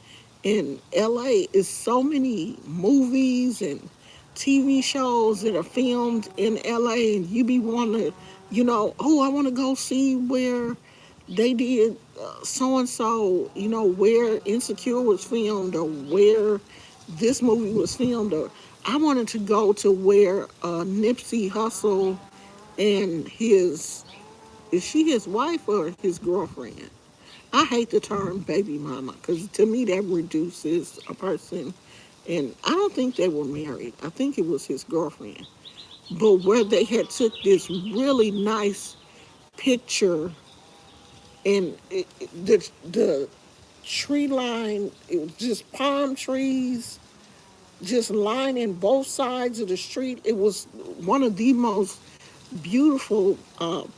In LA is so many movies and TV shows that are filmed in LA, and you be wanting to, oh, I want to go see where they did so and so, where Insecure was filmed, or where this movie was filmed, or I wanted to go to where Nipsey Hussle and his, is she his wife or his girlfriend? I hate the term baby mama because to me that reduces a person. And I don't think they were married. I think it was his girlfriend. But where they had took this really nice picture, and the tree line, it was just palm trees, just lining both sides of the street. It was one of the most beautiful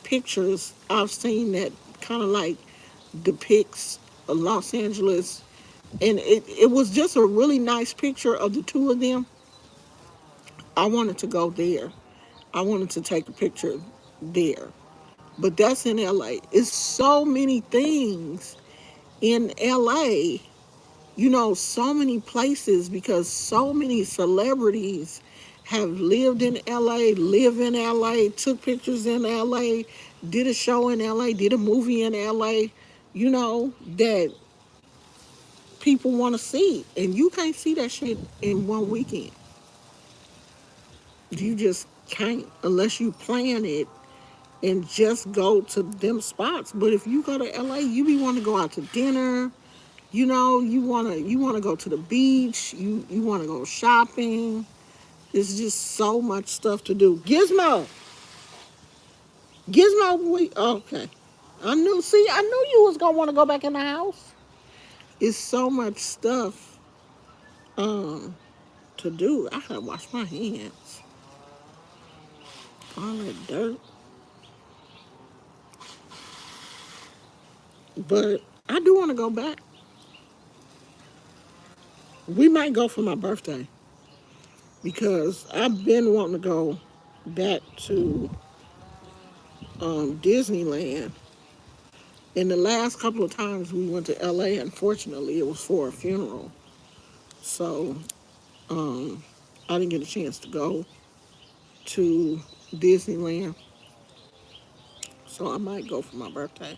pictures I've seen that kind of like depicts Los Angeles. And it was just a really nice picture of the two of them. I wanted to go there. I wanted to take a picture there. But that's in LA. It's so many things in LA, so many places because so many celebrities have lived in LA, live in LA, took pictures in LA, did a show in LA, did a movie in LA, that people want to see. And you can't see that shit in one weekend. You just can't unless you plan it and just go to them spots. But if you go to LA, you be want to go out to dinner. You wanna go to the beach. You wanna go shopping. It's just so much stuff to do. Gizmo, we okay. I knew you was gonna want to go back in the house. It's so much stuff um to do. I gotta wash my hands. All that dirt. But I do want to go back. We might go for my birthday because I've been wanting to go back to Disneyland. And the last couple of times we went to LA, unfortunately, it was for a funeral. So um, I didn't get a chance to go to Disneyland. So I might go for my birthday.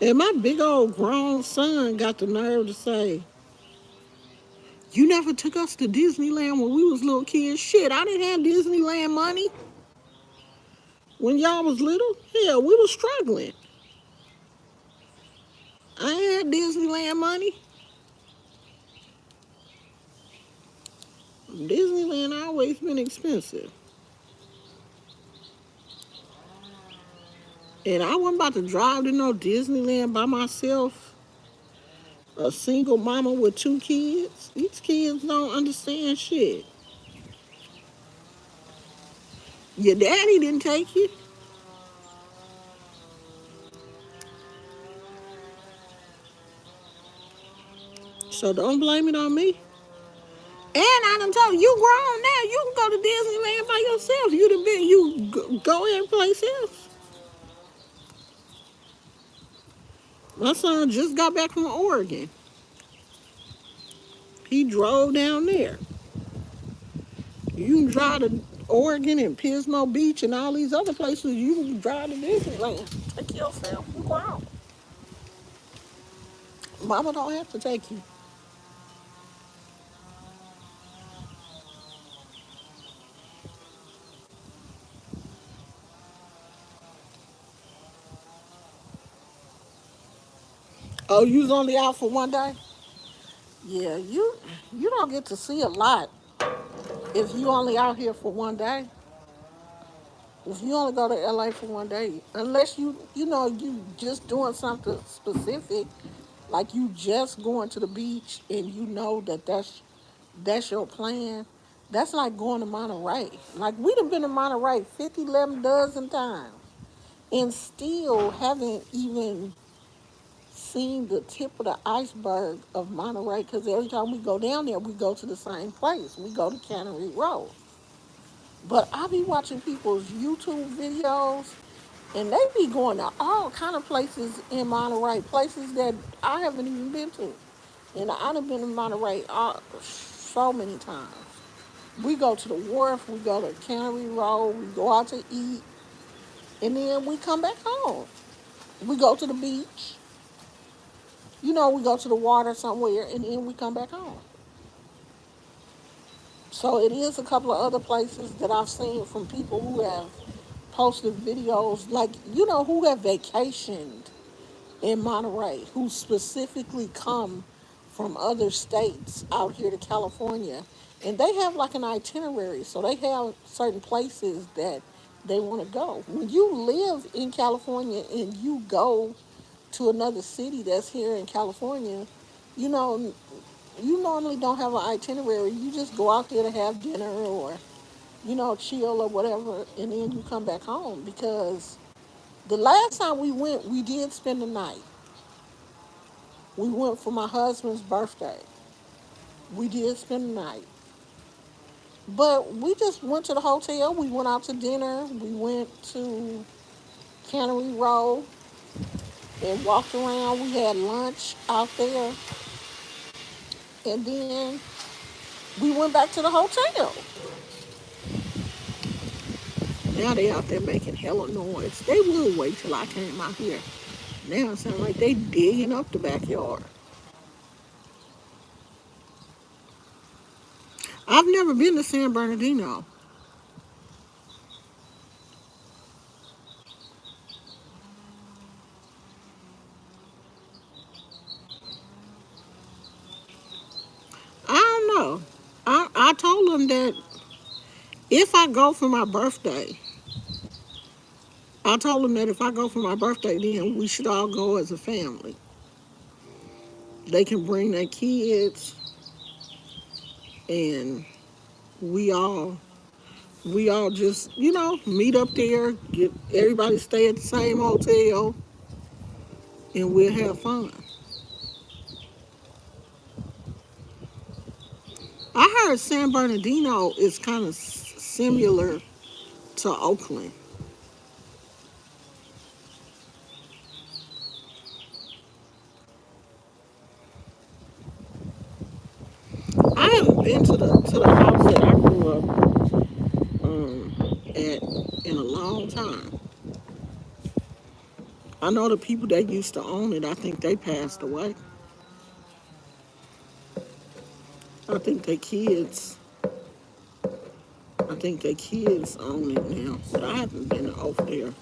And my big old grown son got the nerve to say, "You never took us to Disneyland when we was little kids." Shit, I didn't have Disneyland money when y'all was little. Hell, we was struggling. I ain't had Disneyland money. Disneyland always been expensive. And I wasn't about to drive to no Disneyland by myself. A single mama with 2 kids. These kids don't understand shit. Your daddy didn't take you. So don't blame it on me. And I done told you, you grown now. You can go to Disneyland by yourself. You done been, you go every place else. My son just got back from Oregon. He drove down there. You can drive to Oregon and Pismo Beach and all these other places. You can drive to Disneyland. Take yourself. You go out. Mama don't have to take you. Oh, you was only out for one day? Yeah, you don't get to see a lot if you only out here for one day. If you only go to LA for one day, unless you just doing something specific, like you just going to the beach and you know that's your plan. That's like going to Monterey. Like we done been to Monterey 50, 11 dozen times and still haven't even seen the tip of the iceberg of Monterey because every time we go down there, we go to the same place. We go to Cannery Road. But I be watching people's YouTube videos and they be going to all kind of places in Monterey, places that I haven't even been to. And I done been to Monterey so many times. We go to the wharf, we go to Cannery Road, we go out to eat, and then we come back home. We go to the beach, we go to the water somewhere, and then we come back home. So it is a couple of other places that I've seen from people who have posted videos, like, who have vacationed in Monterey, who specifically come from other states out here to California. And they have like an itinerary. So they have certain places that they want to go. When you live in California and you go to another city that's here in California, you know, you normally don't have an itinerary. You just go out there to have dinner or, chill or whatever, and then you come back home. Because the last time we went, we did spend the night. We went for my husband's birthday. We did spend the night. But we just went to the hotel. We went out to dinner. We went to Cannery Row and walked around. We had lunch out there. And then we went back to the hotel. Now they out there making hella noise. They would wait till I came out here. Now it sounds like they digging up the backyard. I've never been to San Bernardino. I don't know. I told them that if I go for my birthday, I told them that if I go for my birthday, then we should all go as a family. They can bring their kids, and we all we all just meet up there, get everybody stay at the same hotel, and we'll have fun. I heard San Bernardino is kind of similar to Oakland. I haven't been to the house that I grew up at in a long time. I know the people that used to own it. I think they passed away. I think their kids. I think their kids own it now. But I haven't been over there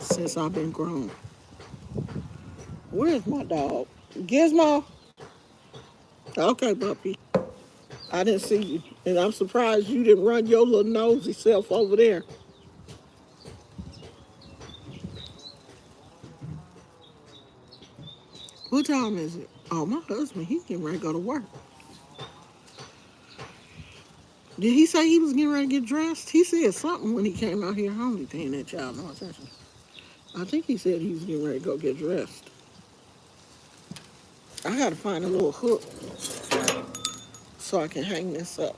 since I've been grown. Where's my dog? Gizmo? Okay, puppy. I didn't see you. And I'm surprised you didn't run your little nosy self over there. What time is it? Oh, my husband, he's getting ready to go to work. Did he say he was getting ready to get dressed? He said something when he came out here. I don't be paying that child no attention. I think he said he was getting ready to go get dressed. I gotta find a little hook so I can hang this up.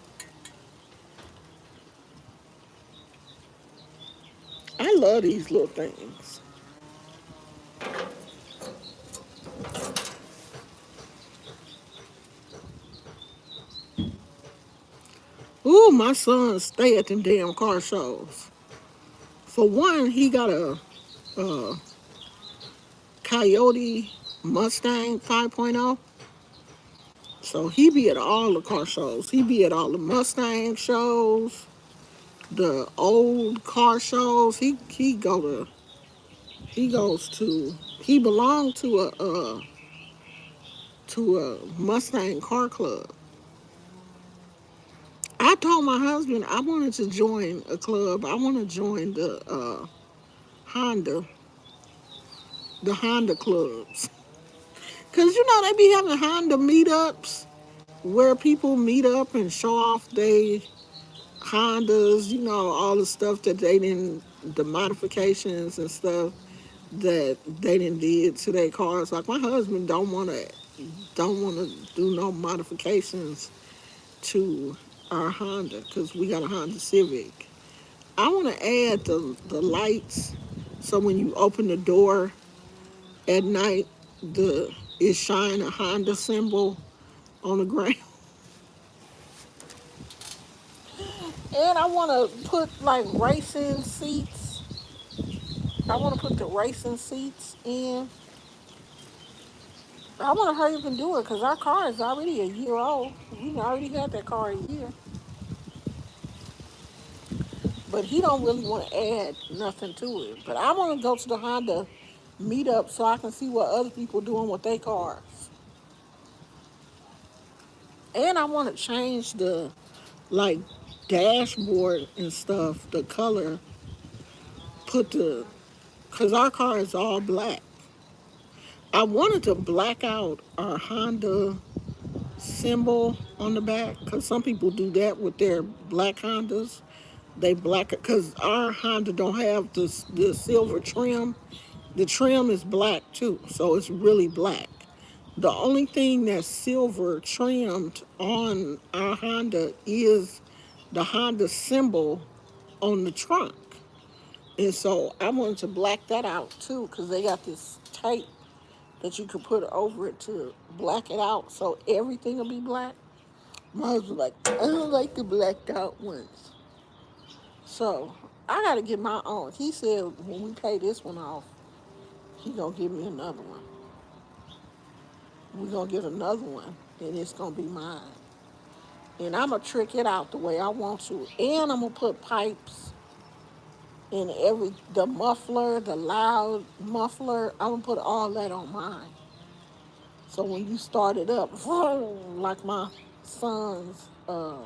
I love these little things. Ooh, my son stay at them damn car shows. For one, he got a Coyote Mustang 5.0. So he be at all the car shows. He be at all the Mustang shows, the old car shows. He goes to he belonged to a Mustang car club. I told my husband I wanted to join a club. I want to join Honda, the Honda clubs. Cause they be having Honda meetups where people meet up and show off they Hondas, all the stuff that they didn't, the modifications and stuff that they didn't did to their cars. Like my husband don't want to do no modifications to our Honda because we got a Honda Civic. I want to add the lights so when you open the door at night, the it shine a Honda symbol on the ground. And I want to put like racing seats. I want to put the racing seats in. I want to hurry up and do it because our car is already a year old. We already got that car a year. But he don't really want to add nothing to it. But I want to go to the Honda meetup so I can see what other people doing with their cars. And I want to change the like dashboard and stuff, the color. Put the Cause our car is all black. I wanted to black out our Honda symbol on the back because some people do that with their black Hondas. They black it because our Honda don't have the silver trim. The trim is black too, so it's really black. The only thing that's silver trimmed on our Honda is the Honda symbol on the trunk. And so I wanted to black that out too because they got this tape that you could put over it to black it out so everything will be black. My husband was like, I don't like the blacked out ones. So I got to get my own. He said when we pay this one off, he going to give me another one. We're going to get another one and it's going to be mine. And I'm going to trick it out the way I want to. And I'm going to put pipes in the muffler, the loud muffler. I'm going to put all that on mine. So when you start it up, like son's, uh,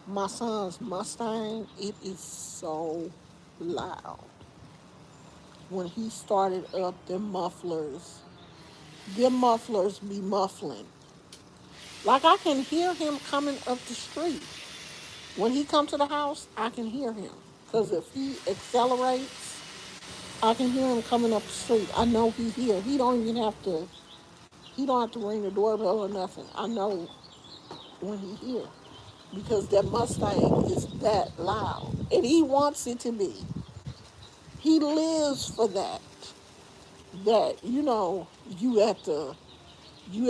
my son's Mustang, it is so loud. When he started up, them mufflers be muffling. Like I can hear him coming up the street. When he come to the house, I can hear him. Because if he accelerates, I can hear him coming up the street. I know he's here. He don't have to ring the doorbell or nothing. I know when he's here. Because that Mustang is that loud. And he wants it to be. He lives for that. That, you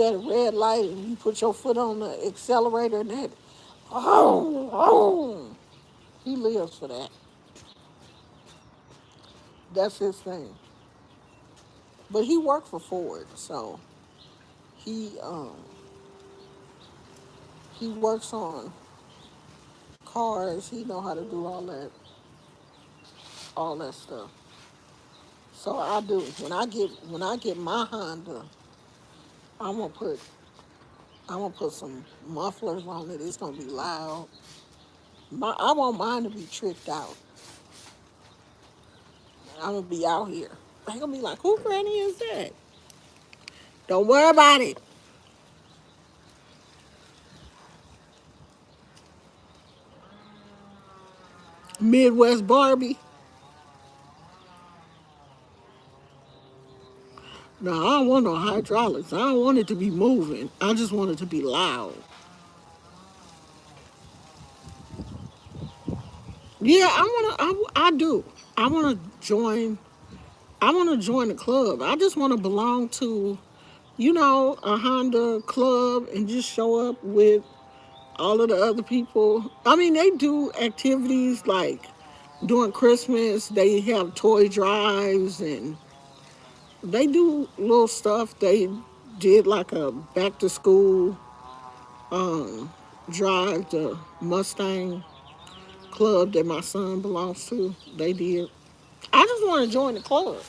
at a red light and you put your foot on the accelerator and that, oh, oh. He lives for that. That's his thing. But he worked for Ford, so he um he works on cars. He know how to do all that stuff. So I do. When I get my Honda, I'm gonna put I'm gonna put some mufflers on it. It's gonna be loud. I want mine to be tricked out. I'm gonna be out here. They gonna be like, "Who granny is that?" Don't worry about it. Midwest Barbie. No, I don't want no hydraulics. I don't want it to be moving. I just want it to be loud. Yeah, I do. I wanna join. I wanna join the club. I just wanna belong to, a Honda club and just show up with All of the other people, I mean, they do activities like during Christmas, they have toy drives and they do little stuff. They did like a back to school um, drive, the Mustang club that my son belongs to. They did. I just want to join the club.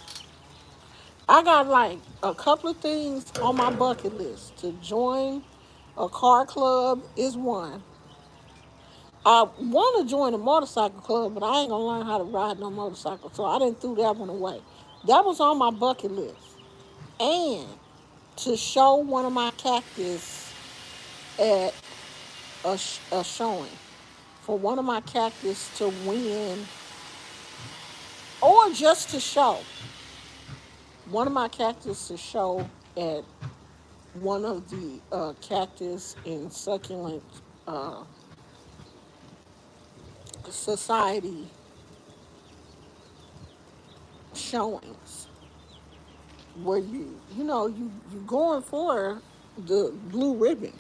I got like a couple of things on my bucket list. To join a car club is one. I want to join a motorcycle club, but I ain't gonna learn how to ride no motorcycle, so I didn't throw that one away. That was on my bucket list. And to show one of my cactus at a showing, for one of my cactus to win, or just to show one of my cactus to show at one of the cactus and succulent uh, society showings, where you going for the blue ribbon.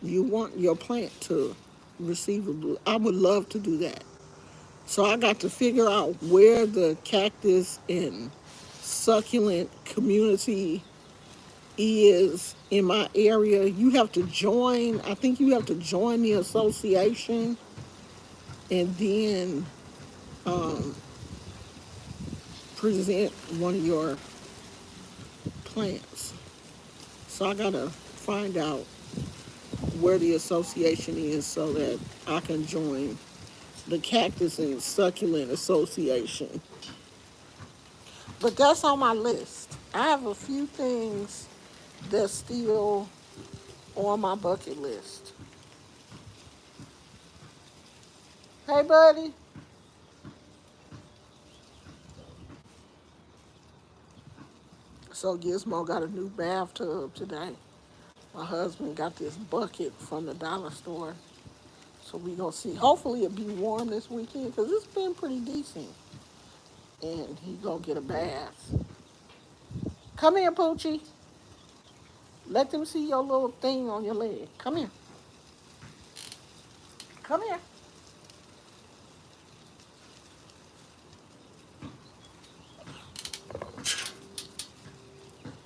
You want your plant to receive a blue. I would love to do that. So I got to figure out where the cactus and succulent community is in my area. You have to join, I think you have to join the association and then um, present one of your plants. So I got to find out where the association is so that I can join the Cactus and Succulent Association. But that's on my list. I have a few things that's still on my bucket list. Hey, buddy. So Gizmo got a new bathtub today. My husband got this bucket from the dollar store. So we gonna see. Hopefully it'll be warm this weekend because it's been pretty decent. And he gonna get a bath. Come here, Poochie. Let them see your little thing on your leg. Come here. Come here.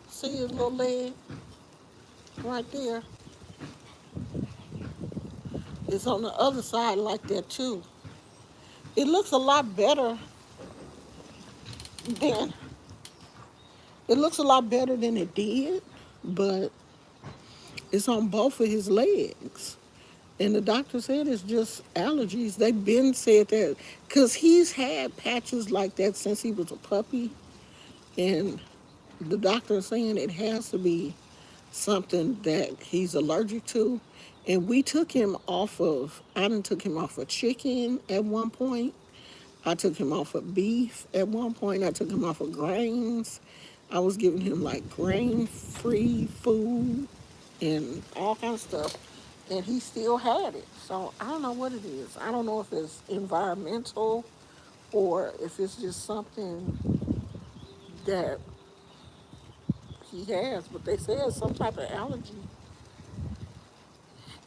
See his little leg right there. It's on the other side like that too. It looks a lot better than it did, but it's on both of his legs. And the doctor said it's just allergies. They've been said that because he's had patches like that since he was a puppy, and the doctor is saying it has to be something that he's allergic to. And we took him off of, I done took him off of chicken at one point. I took him off of beef at one point. I took him off of grains. I was giving him like grain-free food and all kinds of stuff. And he still had it. So I don't know what it is. I don't know if it's environmental or if it's just something that he has. But they say it's some type of allergy.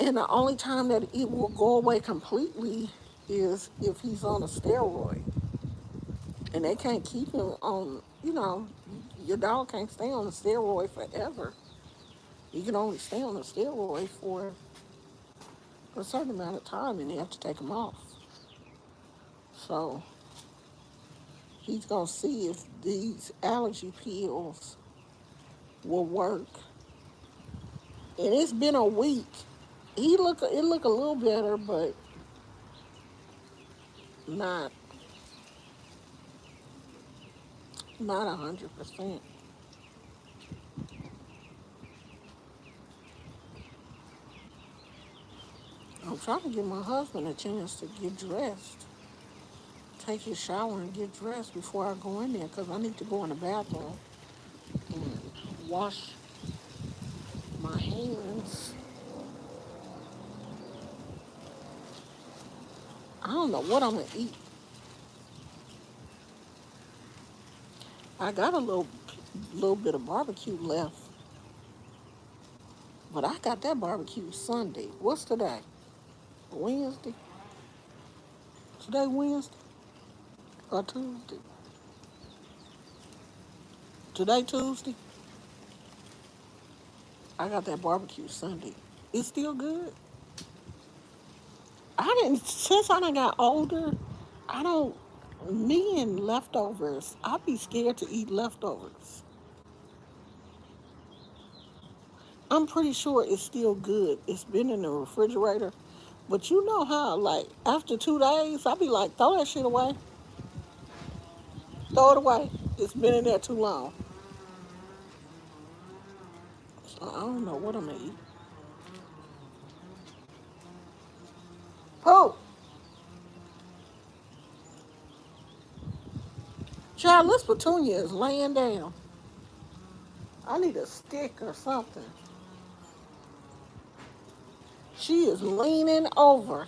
And the only time that it will go away completely is if he's on a steroid. And they can't keep him on, your dog can't stay on a steroid forever. You can only stay on a steroid for a certain amount of time and you have to take him off. So he's going to see if these allergy pills will work. And it's been a week. It look a little better, but not not 100%. I'm trying to give my husband a chance to get dressed, take his shower and get dressed before I go in there because I need to go in the bathroom and wash my hands. I don't know what I'm gonna eat. I got a little bit of barbecue left, But I got that barbecue Sunday. What's today? Wednesday? Today Wednesday or Tuesday? Today Tuesday? I got that barbecue Sunday. It's still good. I didn't since I done got older. I don't me and leftovers. I'd be scared to eat leftovers. I'm pretty sure it's still good. It's been in the refrigerator. But you know how, like, after 2 days, I'd be like, throw that shit away. Throw it away. It's been in there too long. So I don't know what I'm gonna eat. Oh, child, this petunia is laying down. I need a stick or something. She is leaning over.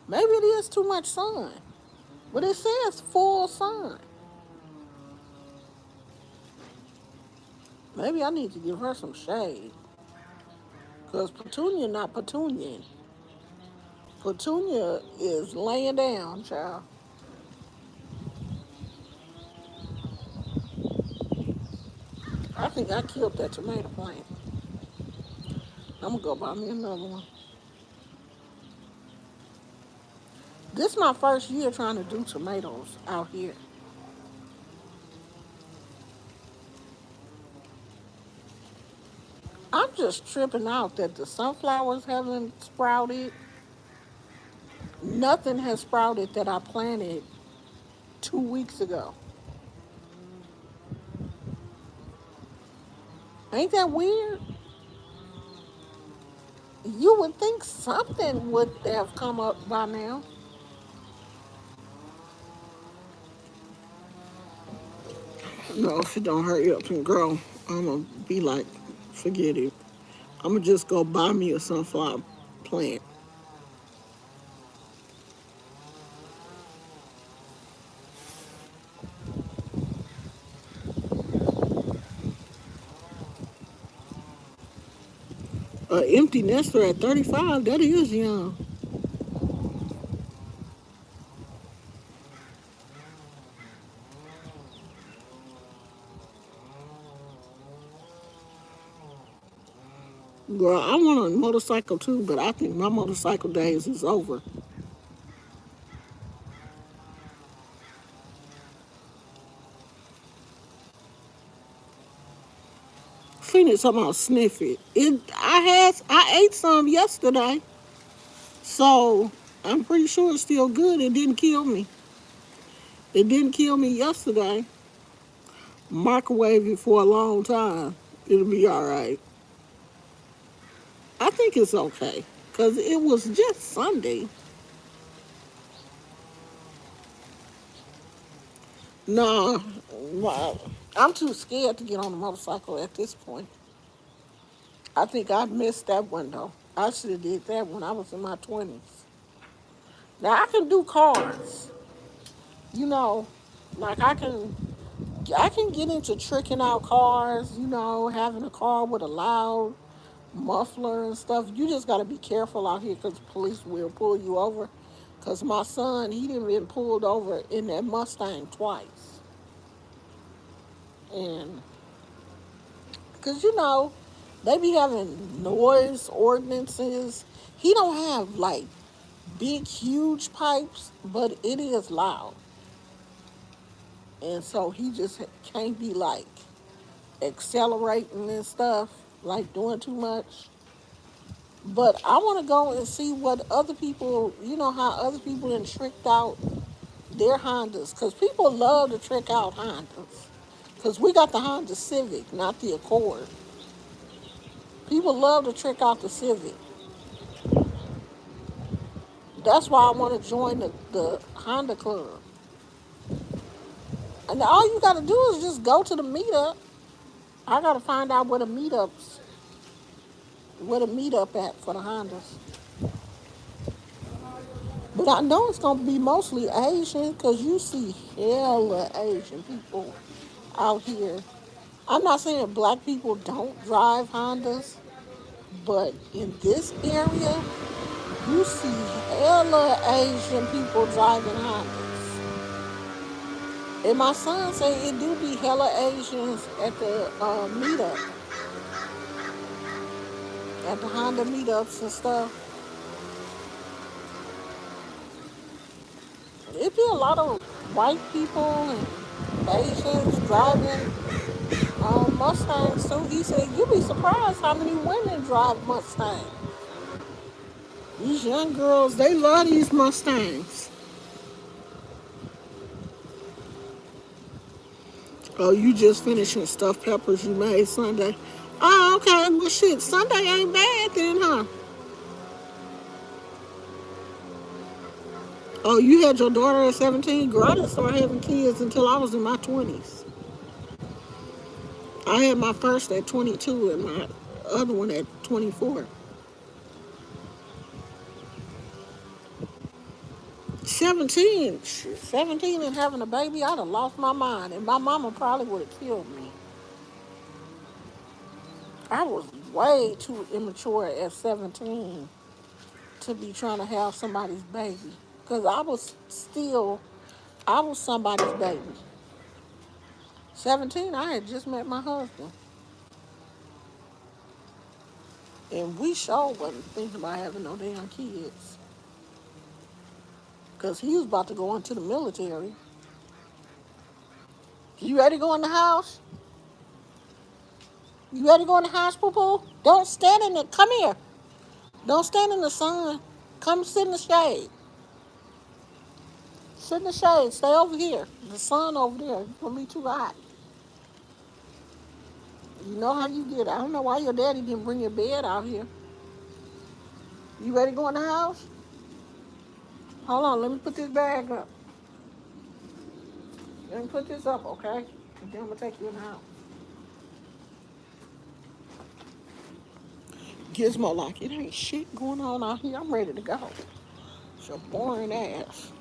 Maybe it is too much sun. But it says full sun. Maybe I need to give her some shade. Because Petunia not Petunia. Petunia is laying down, child. I think I killed that tomato plant. I'm going to go buy me another one. This is my first year trying to do tomatoes out here. I'm just tripping out that the sunflowers haven't sprouted. Nothing has sprouted that I planted 2 weeks ago. Ain't that weird? You would think something would have come up by now. No, if it don't hurry up and grow, I'm gonna be like, forget it. I'm gonna just go buy me a sunflower plant. An empty nester at 35, that is young. Girl, I want a motorcycle too, but I think my motorcycle days is over. Phoenix talking about sniff it. I ate some yesterday, so I'm pretty sure it's still good. It didn't kill me. It didn't kill me yesterday. Microwave it for a long time. It'll be all right. I think it's okay because it was just Sunday. No, I'm too scared to get on a motorcycle at this point. I think I missed that window. I should have did that when I was in my 20s. Now I can do cars. You know, like I can get into tricking out cars, having a car with a loud muffler and stuff. You just got to be careful out here because police will pull you over. Because my son, he done been pulled over in that Mustang twice. And, because, they be having noise ordinances. He don't have, like, big, huge pipes, but it is loud. And so he just can't be, like, accelerating and stuff, like doing too much. But I want to go and see what other people, how other people done tricked out their Hondas. Because people love to trick out Hondas. Because we got the Honda Civic, not the Accord. People love to trick out the Civic. That's why I want to join the Honda Club. And all you got to do is just go to the meetup. I got to find out where the meetup at for the Hondas. But I know it's going to be mostly Asian because you see hella Asian people out here. I'm not saying black people don't drive Hondas, but in this area, you see hella Asian people driving Hondas. And my son say it do be hella Asians at the meetup, at the Honda meetups and stuff. It be a lot of white people and Asians driving Mustangs too. He said you be surprised how many women drive Mustangs. These young girls, they love these Mustangs. Oh, you just finishing stuffed peppers you made Sunday. Oh, okay. Well, shit, Sunday ain't bad then, huh? Oh, you had your daughter at 17? Girl, I didn't start having kids until I was in my 20s. I had my first at 22 and my other one at 24. 17? Shit, 17 and having a baby, I'd have lost my mind. And my mama probably would have killed me. I was way too immature at 17 to be trying to have somebody's baby. Because I was somebody's baby. 17, I had just met my husband. And we sure wasn't thinking about having no damn kids. Because he was about to go into the military. You ready to go in the house? You ready to go in the house, poo-poo? Don't stand in the, come here. Don't stand in the sun. Come sit in the shade. Sit in the shade. Stay over here. The sun over there. It's going to be too hot. You know how you get. I don't know why your daddy didn't bring your bed out here. You ready to go in the house? Hold on, let me put this bag up. Let me put this up, okay? And then I'm gonna take you in the house. Gizmo like, it ain't shit going on out here. I'm ready to go. It's your boring ass.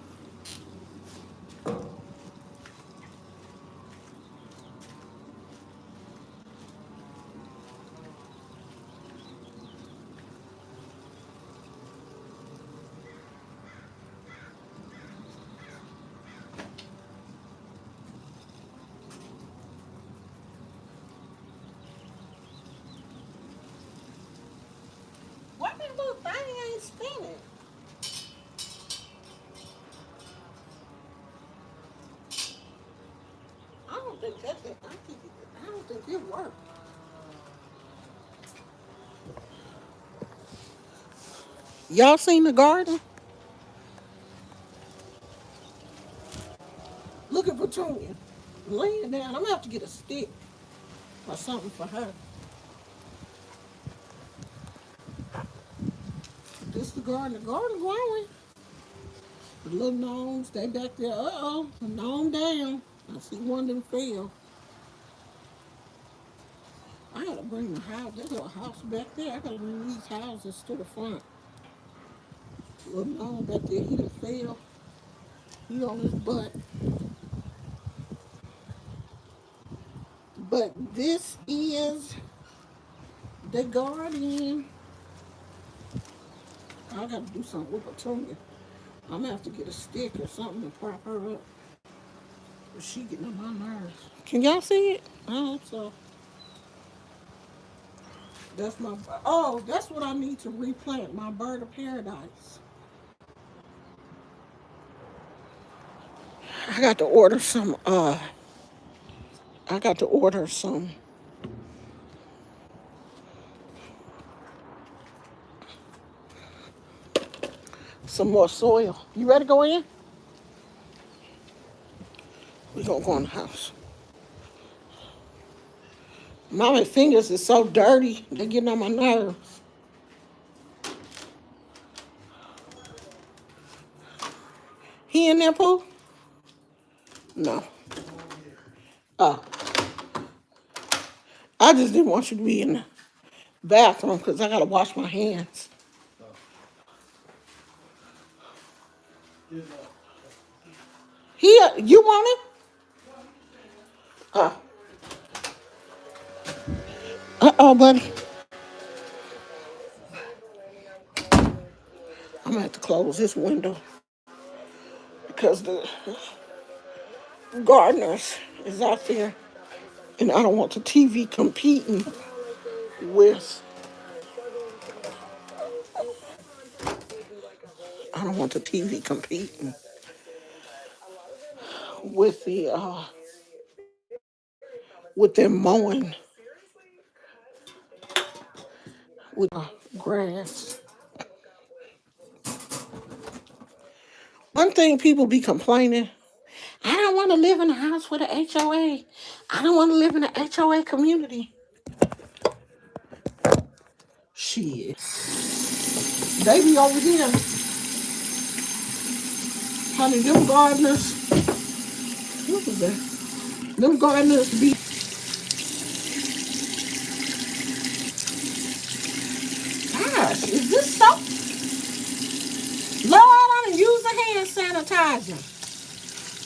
Why that little thing ain't spinning? I don't think that's it. I don't think it worked. Y'all seen the garden? Look at Petunia laying down. I'm gonna have to get a stick or something for her. This the garden. The garden growing. The little gnomes, they back there. Uh-oh, a gnome down. I see one of them fell. I gotta bring the house. There's a house back there. I gotta bring these houses to the front. Little gnome back there, he done fell. He on his butt. But this is the garden. I gotta do something with Petunia. I'm gonna have to get a stick or something to prop her up. She getting on my nerves. Can y'all see it? I hope so. That's my, oh, that's what I need to replant, my bird of paradise. I got to order some, I got to order some more soil. You ready to go in? We gonna go in the house. My fingers is so dirty, they getting on my nerves. He in there, Pooh? No. Oh, I just didn't want you to be in the bathroom because I gotta wash my hands. Here, you want it? Oh. Oh, buddy, I'm gonna have to close this window because the gardeners is out there, and I don't want the TV competing with. I don't want the TV competing with with them mowing with grass. One thing people be complaining, I don't want to live in a house with an HOA. I don't want to live in an HOA community. Shit. They be over here, honey, them gardeners. What was that? Them gardeners be, gosh, is this soap? Lord, I done use a hand sanitizer.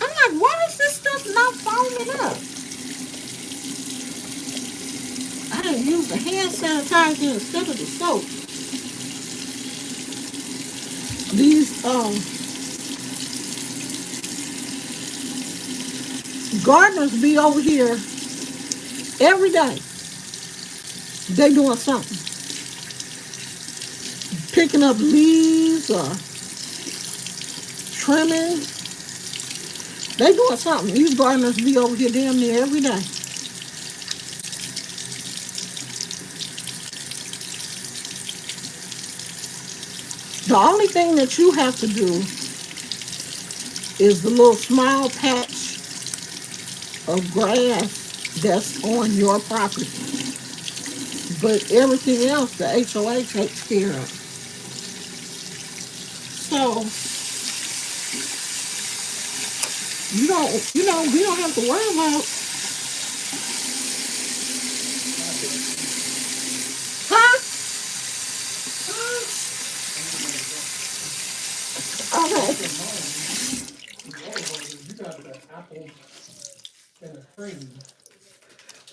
I'm like, why is this stuff not foaming up? I done use the hand sanitizer instead of the soap. These gardeners be over here every day. They doing something. Picking up leaves or trimming. They doing something. These gardeners be over here damn near every day. The only thing that you have to do is the little small patch of grass that's on your property. But everything else the HOA takes care of. So we don't have to worry about, huh? Okay. You got the apple and the cream.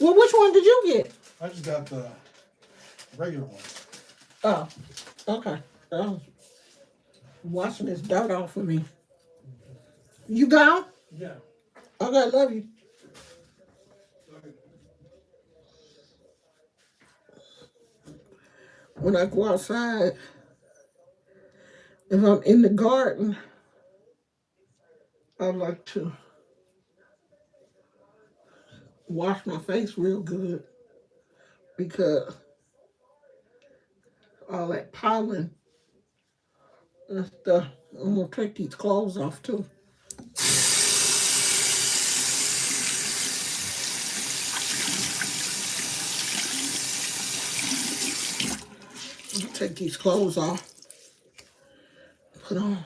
Well, which one did you get? I just got the regular one. Oh, okay. Washing this dirt off of me. You gone? Yeah. Okay, love you. When I go outside, if I'm in the garden, I like to wash my face real good because all that pollen and stuff. I'm gonna take these clothes off too. I'm gonna take these clothes off. Put on.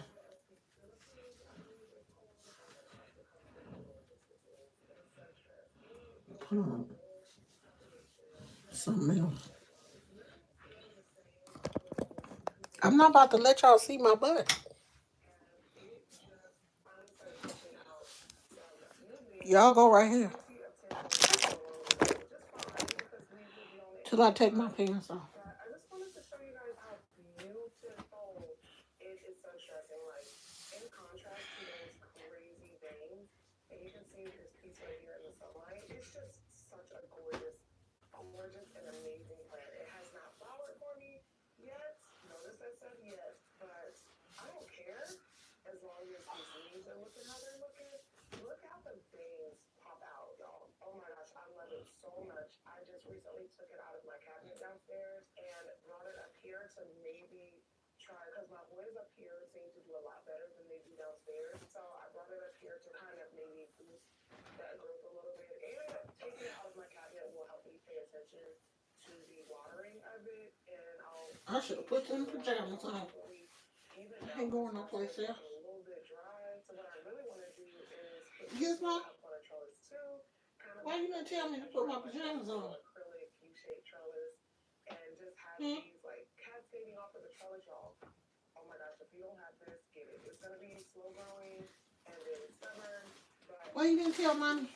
Put on something else. I'm not about to let y'all see my butt. Y'all go right here till I take my pants off. I should have put them pajamas on. I ain't going no place else. Gizmo, why you gonna tell me to put my pajamas on? Hmm? Why you didn't tell mommy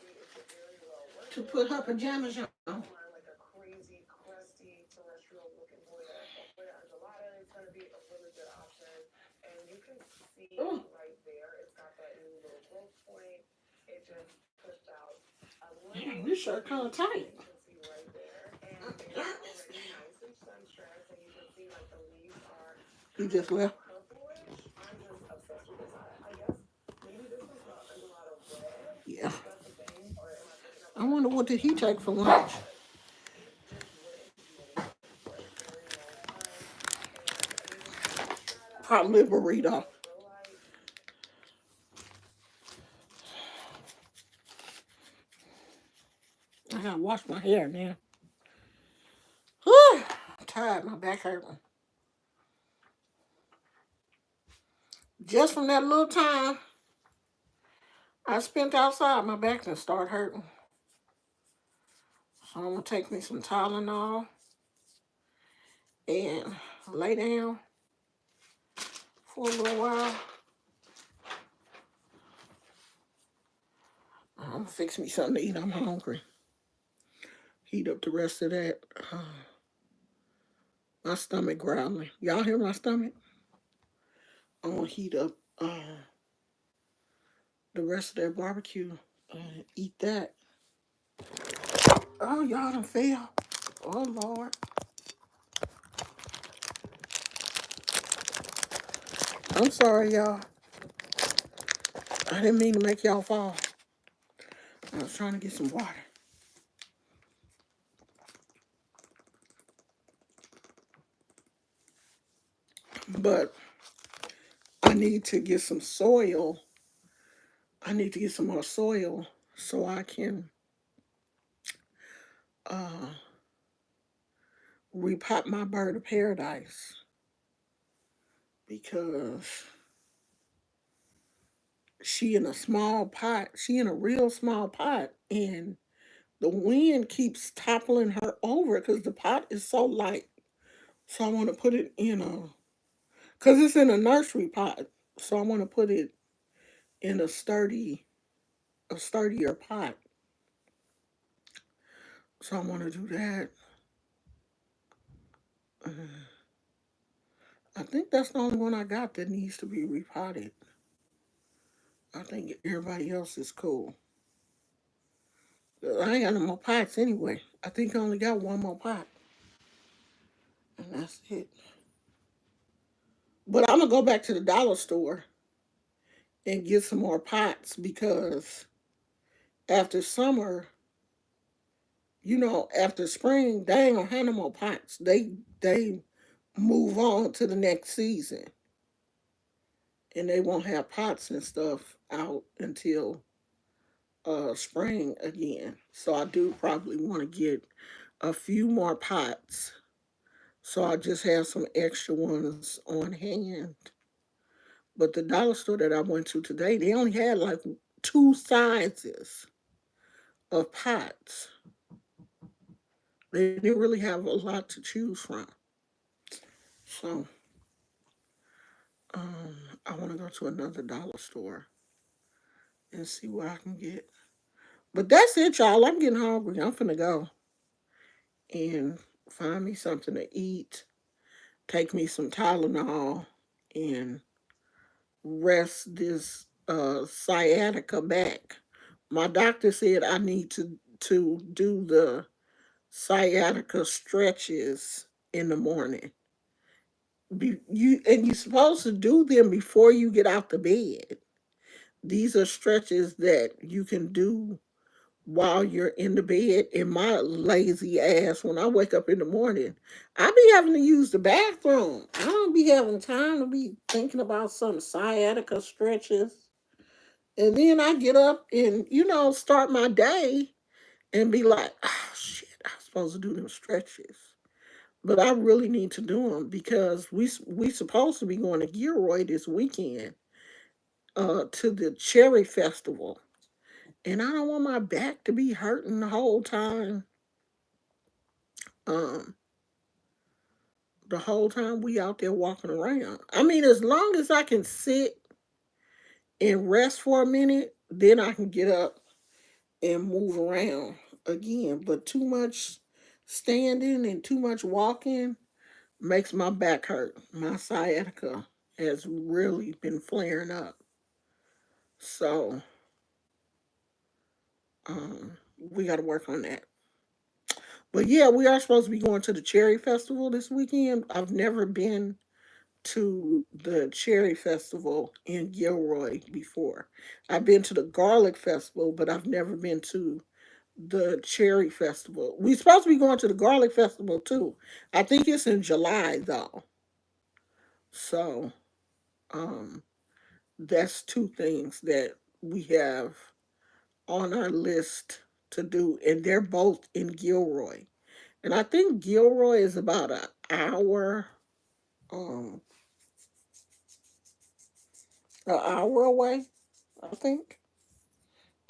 to put her pajamas on? Oh, damn, this shirt kind of tight. You just left. Yeah. I wonder what did he take for lunch? Probably burrito. I gotta wash my hair now. Whew, I'm tired. My back hurting. Just from that little time I spent outside, my back done start hurting. So I'm gonna take me some Tylenol and lay down for a little while. I'm gonna fix me something to eat. I'm hungry. Heat up the rest of that. My stomach growling. Y'all hear my stomach? I'm gonna heat up the rest of that barbecue and eat that. Oh, y'all done fell. Oh, Lord. I'm sorry, y'all. I didn't mean to make y'all fall. I was trying to get some water. But I need to get some soil. I need to get some more soil so I can uh, repot my bird of paradise because she in a small pot. She in a real small pot, and the wind keeps toppling her over because the pot is so light. So I want to put it in because it's in a nursery pot. So I want to put it in a sturdier pot. So I want to do that. Uh, I think that's the only one I got that needs to be repotted. I think everybody else is cool. I ain't got no more pots anyway. I think I only got one more pot, and that's it. But I'm gonna go back to the dollar store and get some more pots because after summer, after spring, they ain't gonna have no more pots. They move on to the next season, and they won't have pots and stuff out until spring again. So I do probably want to get a few more pots. So I just have some extra ones on hand. But the dollar store that I went to today, they only had like two sizes of pots. They didn't really have a lot to choose from. So I want to go to another dollar store and see what I can get. But that's it, y'all. I'm getting hungry. I'm finna go and find me something to eat, take me some Tylenol, and rest this sciatica back. My doctor said I need to do the sciatica stretches in the morning. You're supposed to do them before you get out the bed. These are stretches that you can do while you're in the bed. And my lazy ass, when I wake up in the morning, I be having to use the bathroom. I don't be having time to be thinking about some sciatica stretches. And then I get up and, start my day and be like, oh, shit, I'm supposed to do them stretches. But I really need to do them because we supposed to be going to Gilroy this weekend to the Cherry Festival. And I don't want my back to be hurting um, the whole time we out there walking around. I mean, as long as I can sit and rest for a minute, then I can get up and move around again. But too much standing and too much walking makes my back hurt. My sciatica has really been flaring up. So we got to work on that. But yeah, we are supposed to be going to the Cherry Festival this weekend. I've never been to the Cherry Festival in Gilroy before. I've been to the Garlic Festival, but I've never been to the Cherry Festival. We're supposed to be going to the Garlic Festival too. I think it's in July though. So, um, that's two things that we have on our list to do, and they're both in Gilroy. And I think Gilroy is about um, an hour away. I think.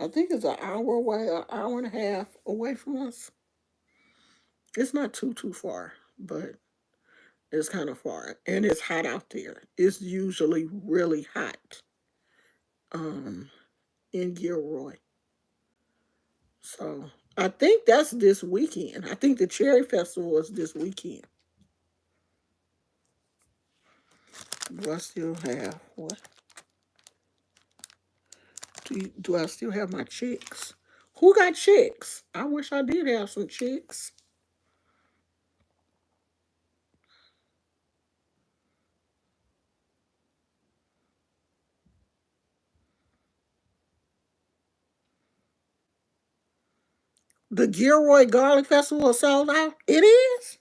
I think it's an hour away, an hour and a half away from us. It's not too far, but it's kind of far, and it's hot out there. It's usually really hot, um, in Gilroy. So I think that's this weekend. I think the Cherry Festival is this weekend. Do I still have what? Do I still have my chicks? Who got chicks? I wish I did have some chicks. The Gilroy Garlic Festival is sold out. It is.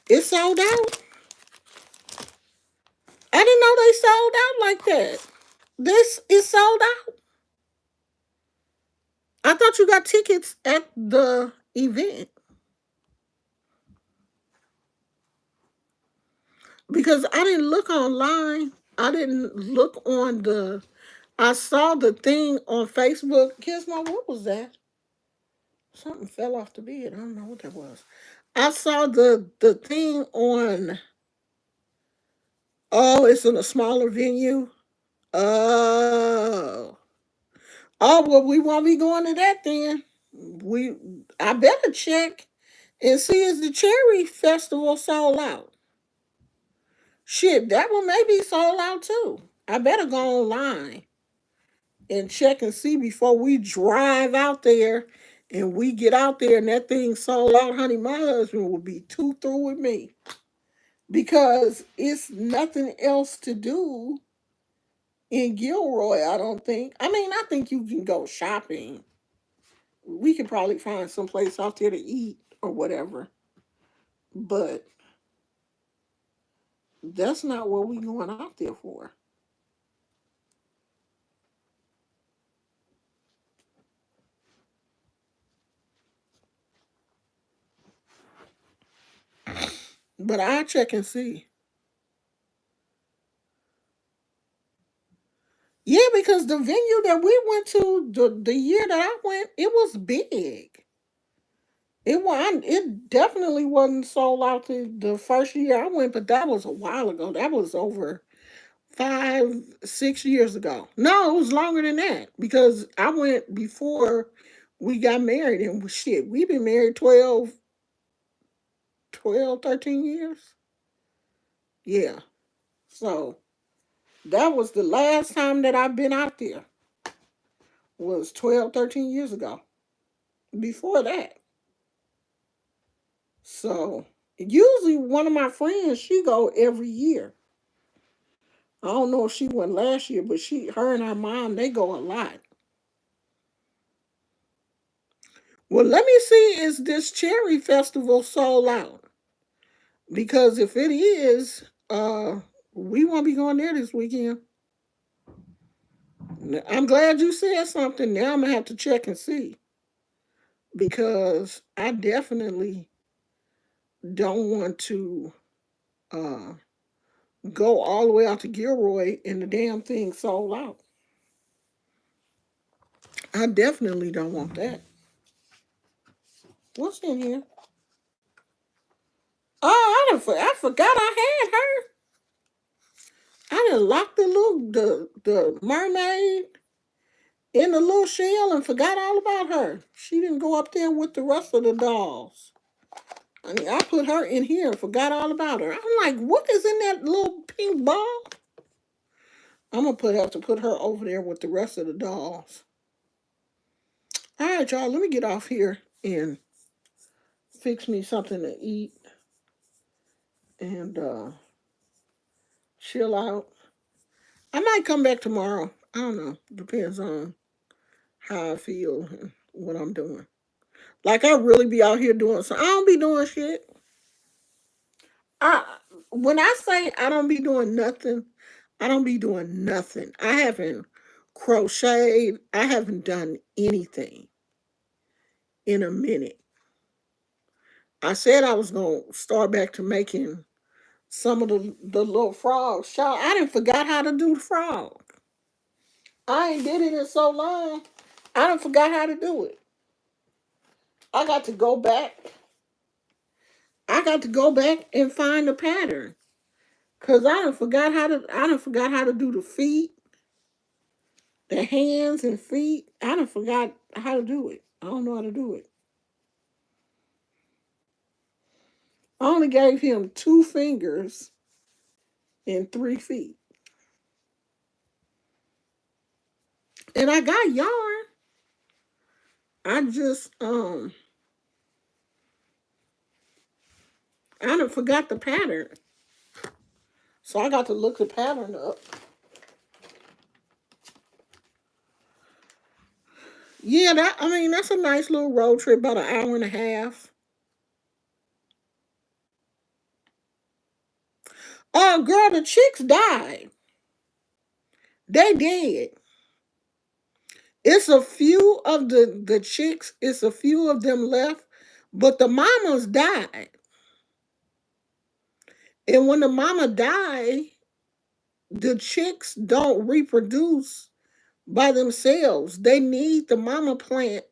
It's sold out. I didn't know they sold out like that. This is sold out. I thought you got tickets at the event because I didn't look online. I didn't look on the. I saw the thing on Facebook. Gizmo, what was that? Something fell off the bed. I don't know what that was. I saw the thing on. Oh, it's in a smaller venue. Oh, oh well, we won't be going to that then. We, I better check and see is the Cherry Festival sold out. Shit, that one may be sold out too. I better go online and check and see before we drive out there and we get out there and that thing sold out, honey. My husband will be too through with me because it's nothing else to do in Gilroy, I don't think. I mean, I think you can go shopping. We could probably find some place out there to eat or whatever. But that's not what we going out there for. But I check and see. Yeah, because the venue that we went to the year that I went, it was big. It definitely wasn't sold out the first year I went, but that was a while ago. That was over 5, 6 years ago. No, it was longer than that because I went before we got married and shit, we've been married 13 years. Yeah. So that was the last time that I've been out there was 12, 13 years ago. Before that. So usually one of my friends, she go every year. I don't know if she went last year, but her and her mom, they go a lot. Well, let me see, is this cherry festival sold out? Because if it is, we won't be going there this weekend. I'm glad you said something. Now I'm gonna have to check and see because I definitely don't want to uh, go all the way out to Gilroy and the damn thing sold out. I definitely don't want that. What's in here? Oh, I forgot I had her. I done locked the mermaid in the little shell and forgot all about her. She didn't go up there with the rest of the dolls. I mean, I put her in here and forgot all about her. I'm like, what is in that little pink ball? I'm gonna have to put her over there with the rest of the dolls. All right, y'all. Let me get off here and fix me something to eat and chill out. I might come back tomorrow. I don't know. Depends on how I feel and what I'm doing. Like I really be out here doing so I don't be doing shit. I when I say I don't be doing nothing, I don't be doing nothing. I haven't crocheted. I haven't done anything in a minute. I said I was gonna start back to making some of the little frogs. Child, I didn't forgot how to do the frog. I ain't did it in so long. I done forgot how to do it. I got to go back. I got to go back and find the pattern. Cause I done forgot how to do the feet, the hands and feet. I done forgot how to do it. I don't know how to do it. I only gave him 2 fingers and 3 feet. And I got yarn. I just I done forgot the pattern. So I got to look the pattern up. Yeah, that's a nice little road trip, about an hour and a half. Oh girl, the chicks died. They did. It's a few of the chicks, it's a few of them left, but the mamas died. And when the mama die, the chicks don't reproduce by themselves. They need the mama plant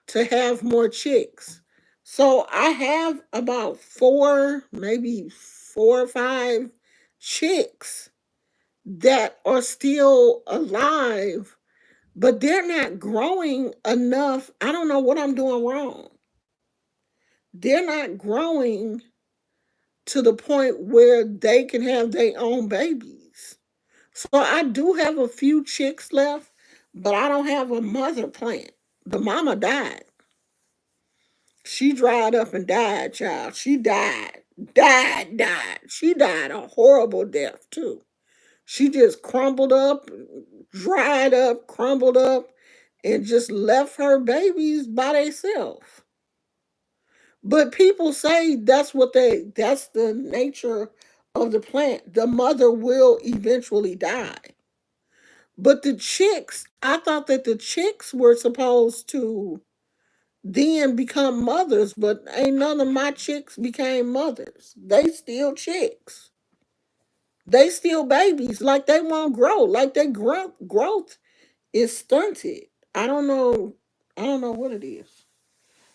to have more chicks. So I have about 4, maybe 4 or 5 chicks that are still alive, but they're not growing enough. I don't know what I'm doing wrong. They're not growing to the point where they can have their own babies. So I do have a few chicks left, but I don't have a mother plant. The mama died. She dried up and died, child. She died. Died. She died a horrible death, too. She just crumbled up, dried up, crumbled up, and just left her babies by themselves. But people say that's the nature of the plant. The mother will eventually die. But the chicks, I thought that the chicks were supposed to then become mothers, but ain't none of my chicks became mothers. They still chicks. They still babies. Like they won't grow. Like their growth is stunted. I don't know. I don't know what it is.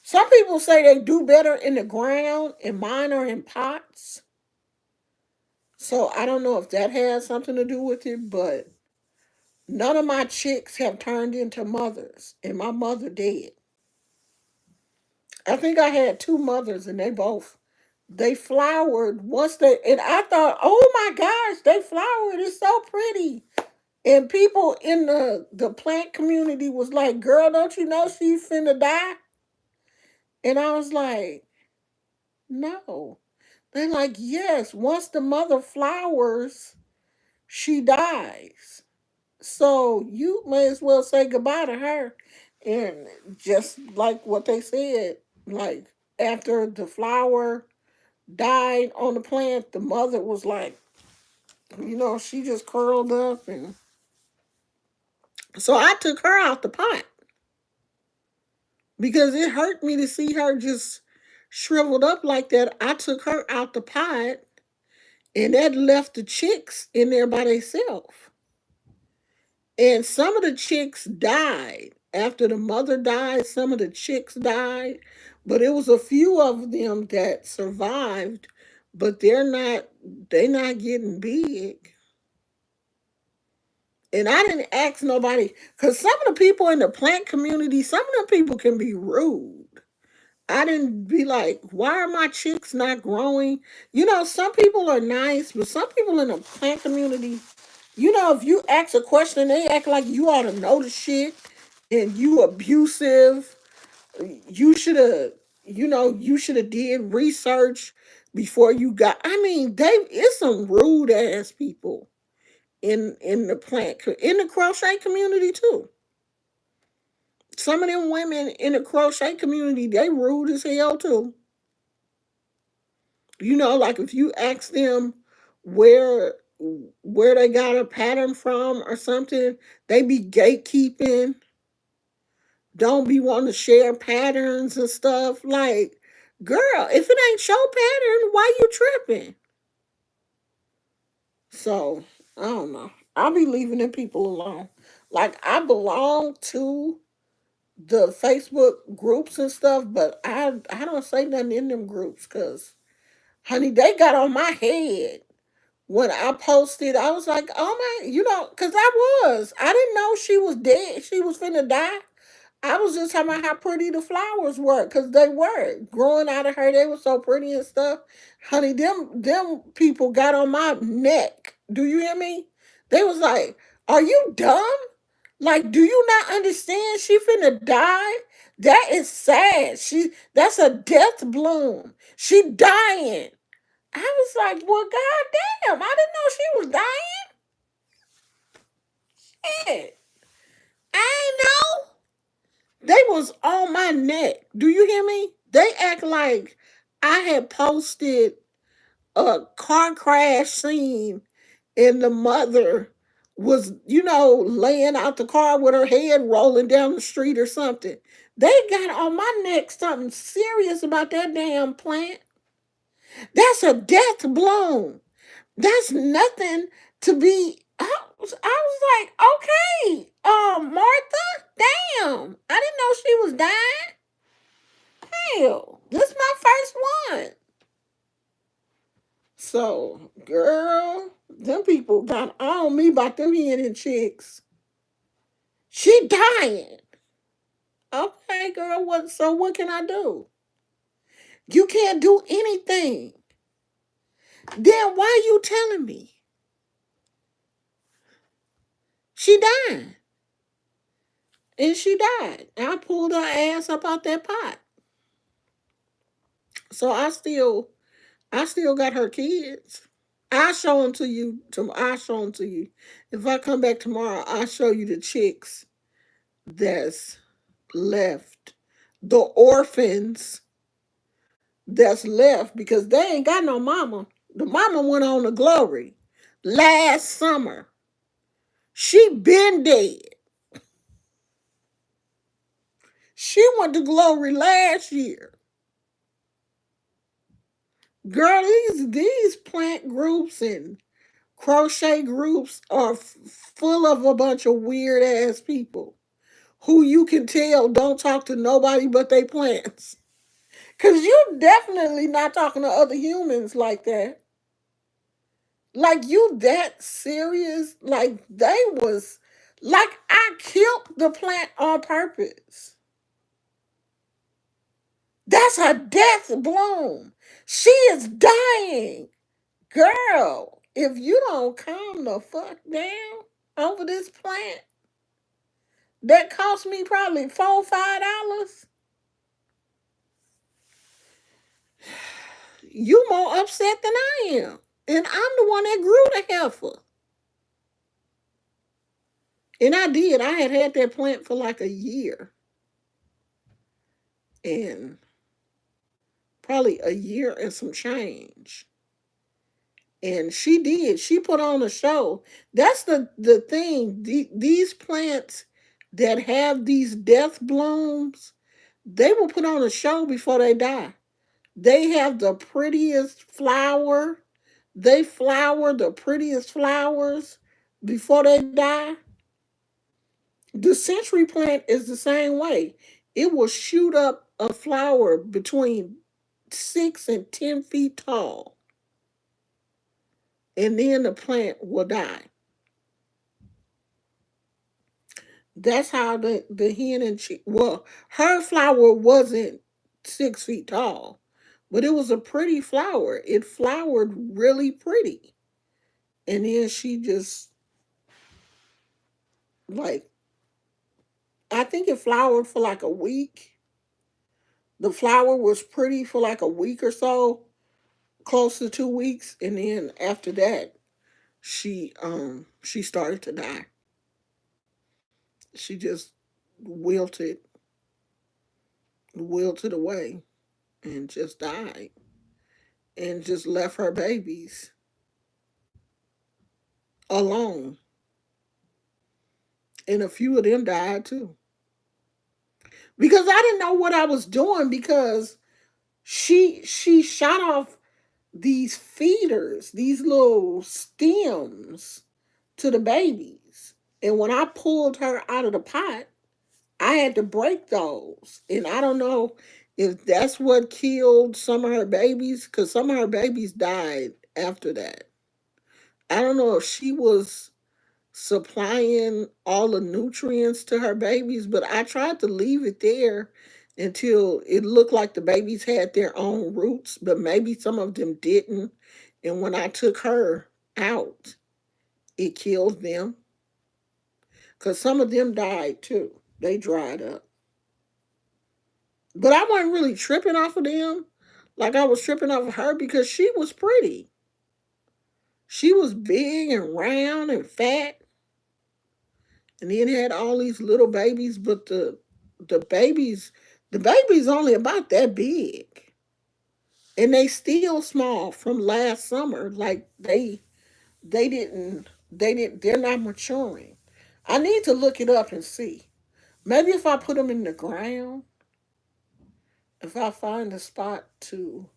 Some people say they do better in the ground, and mine are in pots. So I don't know if that has something to do with it, but none of my chicks have turned into mothers, and my mother dead. I think I had 2 mothers, and they flowered once they, and I thought, oh my gosh, they flowered. It's so pretty. And people in the plant community was like, girl, don't you know she's finna die? And I was like, no. They're like, yes, once the mother flowers, she dies. So you may as well say goodbye to her. And just like what they said, like after the flower died on the plant, the mother was like, she just curled up. And so I took her out the pot because it hurt me to see her just shriveled up like that. I took her out the pot, and that left the chicks in there by themselves. And some of the chicks died. After the mother died, some of the chicks died. But it was a few of them that survived, but they're not getting big. And I didn't ask nobody, because some of the people in the plant community, some of the people can be rude. I didn't be like, why are my chicks not growing? You know, some people are nice, but some people in the plant community, you know, if you ask a question, they act like you ought to know the shit and you abusive. You should have, you know, you should have did research before you got. I mean, they it's some rude ass people in the in the crochet community too. Some of them women in the crochet community, they rude as hell too. You know, like if you ask them where where they got a pattern from or something, they be gatekeeping, don't be wanting to share patterns and stuff. Like, girl, if it ain't your pattern, why you tripping? So I don't know. I'll be leaving them people alone. Like I belong to the Facebook groups and stuff, but I don't say nothing in them groups because honey, they got on my head when I posted. I was like, oh my, you know, because I didn't know she was dead. She was finna die. I was just talking about how pretty the flowers were, because they were growing out of her. They were so pretty and stuff. Honey, them people got on my neck. Do you hear me? They was like, "Are you dumb? Like, do you not understand? She finna die. That is sad. That's a death bloom. She dying." I was like, "Well, goddamn! I didn't know she was dying. Shit, I ain't know." They was on my neck. Do you hear me? They act like I had posted a car crash scene and the mother was, you know, laying out the car with her head rolling down the street or something. They got on my neck something serious about that damn plant. That's a death bloom. That's nothing to be. I was like, okay, Martha, damn. I didn't know she was dying. Hell, this is my first one. So, girl, them people got on me about them hitting chicks. She dying. Okay, girl, what can I do? You can't do anything. Then why you telling me? She died. And she died. I pulled her ass up out that pot. So I still got her kids. I show them to you. I show them to you. If I come back tomorrow, I'll show you the chicks that's left, the orphans that's left because they ain't got no mama. The mama went on to glory last summer. She been dead. She went to glory last year. Girl, these plant groups and crochet groups are full of a bunch of weird ass people who you can tell don't talk to nobody but they plants. Cause you definitely not talking to other humans like that. Like you that serious? Like they was like I killed the plant on purpose. That's a death bloom. She is dying. Girl, if you don't calm the fuck down over this plant, that cost me probably $4, $5. You more upset than I am. And I'm the one that grew the heifer. And I did. I had that plant for like a year. And probably a year and some change. And she did. She put on a show. That's the thing. These plants that have these death blooms, they will put on a show before they die. They have the prettiest flower. They flower the prettiest flowers before they die. The century plant is the same way. It will shoot up a flower between 6 and 10 feet tall, and then the plant will die. That's how the hen and chick. Well, her flower wasn't. 6 feet tall, but it was a pretty flower. It flowered really pretty. And then she just, like, I think it flowered for like a week. The flower was pretty for like a week or so, close to 2 weeks, and then after that, she started to die. She just wilted wilted away and just died and just left her babies alone. And a few of them died too. Because I didn't know what I was doing because she shot off these feeders, these little stems to the babies. And when I pulled her out of the pot, I had to break those. And I don't know if that's what killed some of her babies, because some of her babies died after that. I don't know if she was supplying all the nutrients to her babies, but I tried to leave it there until it looked like the babies had their own roots, but maybe some of them didn't. And when I took her out, it killed them because some of them died too. They dried up. But I wasn't really tripping off of them like I was tripping off of her because she was pretty. She was big and round and fat, and then had all these little babies, but the babies the babies only about that big. And they still small from last summer. Like they're not maturing. I need to look it up and see. Maybe if I put them in the ground, if I find a spot to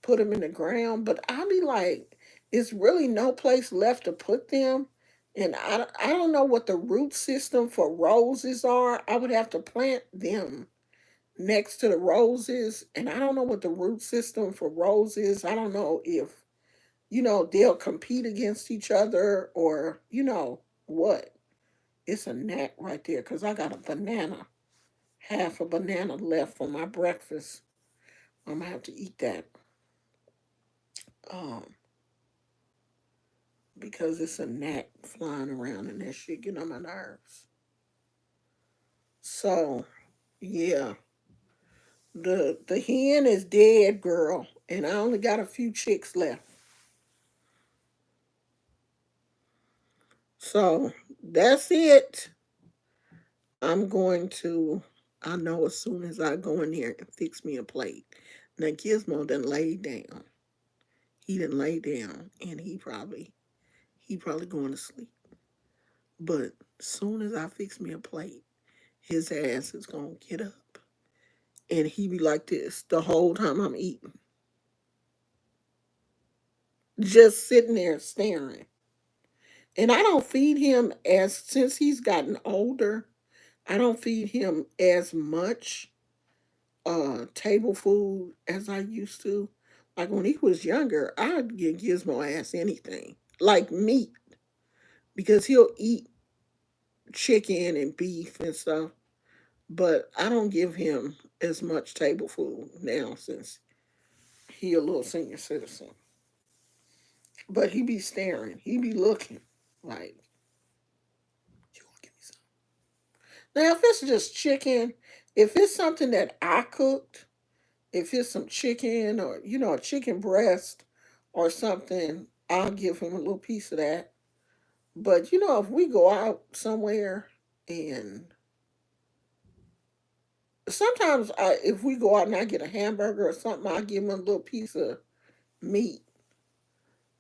put them in the ground, but I'll be like, it's really no place left to put them. And I don't know what the root system for roses are. I would have to plant them next to the roses. And I don't know what the root system for roses. I don't know if, they'll compete against each other or, what. It's a gnat right there because I got a banana, half a banana left for my breakfast. I'm going to have to eat that. Um, because it's a gnat flying around and that shit getting on my nerves. So, yeah, the hen is dead, girl, and I only got a few chicks left. So that's it. I'm going to. I know as soon as I go in there and fix me a plate. Now Gizmo done laid down. He done lay down, and he probably going to sleep. But soon as I fix me a plate, his ass is gonna get up and he be like this the whole time I'm eating, just sitting there staring. And I don't feed him as since he's gotten older. I don't feed him as much table food as I used to. Like when he was younger, I'd give Gizmo ass anything, like meat, because he'll eat chicken and beef and stuff. But I don't give him as much table food now since he a little senior citizen. But he be staring. He be looking like, you gonna give me some? Now, if it's just chicken, if it's something that I cooked, if it's some chicken or, a chicken breast or something, I'll give him a little piece of that. But, if we go out somewhere and sometimes if we go out and I get a hamburger or something, I'll give him a little piece of meat.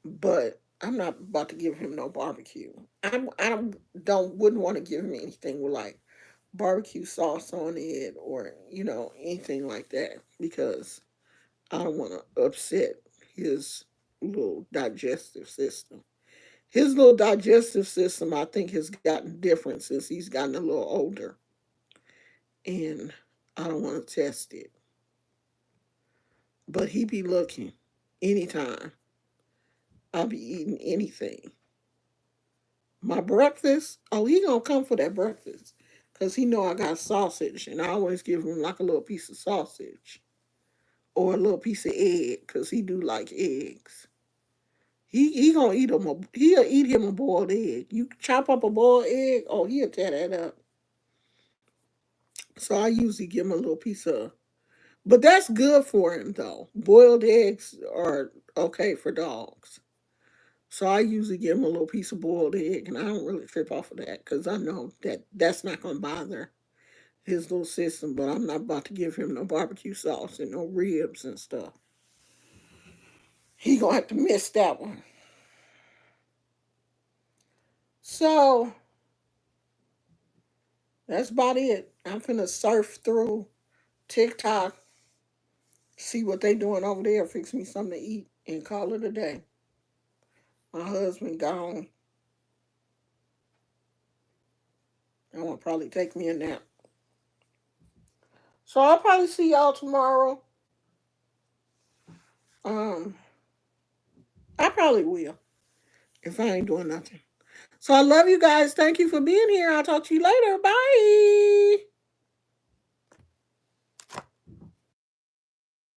But I'm not about to give him no barbecue. I don't wouldn't want to give him anything with like barbecue sauce on it or anything like that because I don't want to upset his little digestive system. His little digestive system, I think, has gotten different since he's gotten a little older, and I don't want to test it. But he be looking anytime. I'll be eating anything. My breakfast, oh, he gonna come for that breakfast. Cause he know I got sausage and I always give him like a little piece of sausage. or a little piece of egg, because he do like eggs. He gonna eat him he'll eat him a boiled egg. You chop up a boiled egg, oh he'll tear that up. So I usually give him a little piece of, but that's good for him though. Boiled eggs are okay for dogs. So I usually give him a little piece of boiled egg, and I don't really trip off of that because I know that that's not gonna bother his little system. But I'm not about to give him no barbecue sauce and no ribs and stuff. He gonna have to miss that one. So that's about it. I'm finna surf through TikTok, see what they doing over there, fix me something to eat, and call it a day. My husband gone. I want to probably take me a nap. So I'll probably see y'all tomorrow. Um, I probably will if I ain't doing nothing. So I love you guys. Thank you for being here. I'll talk to you later. Bye.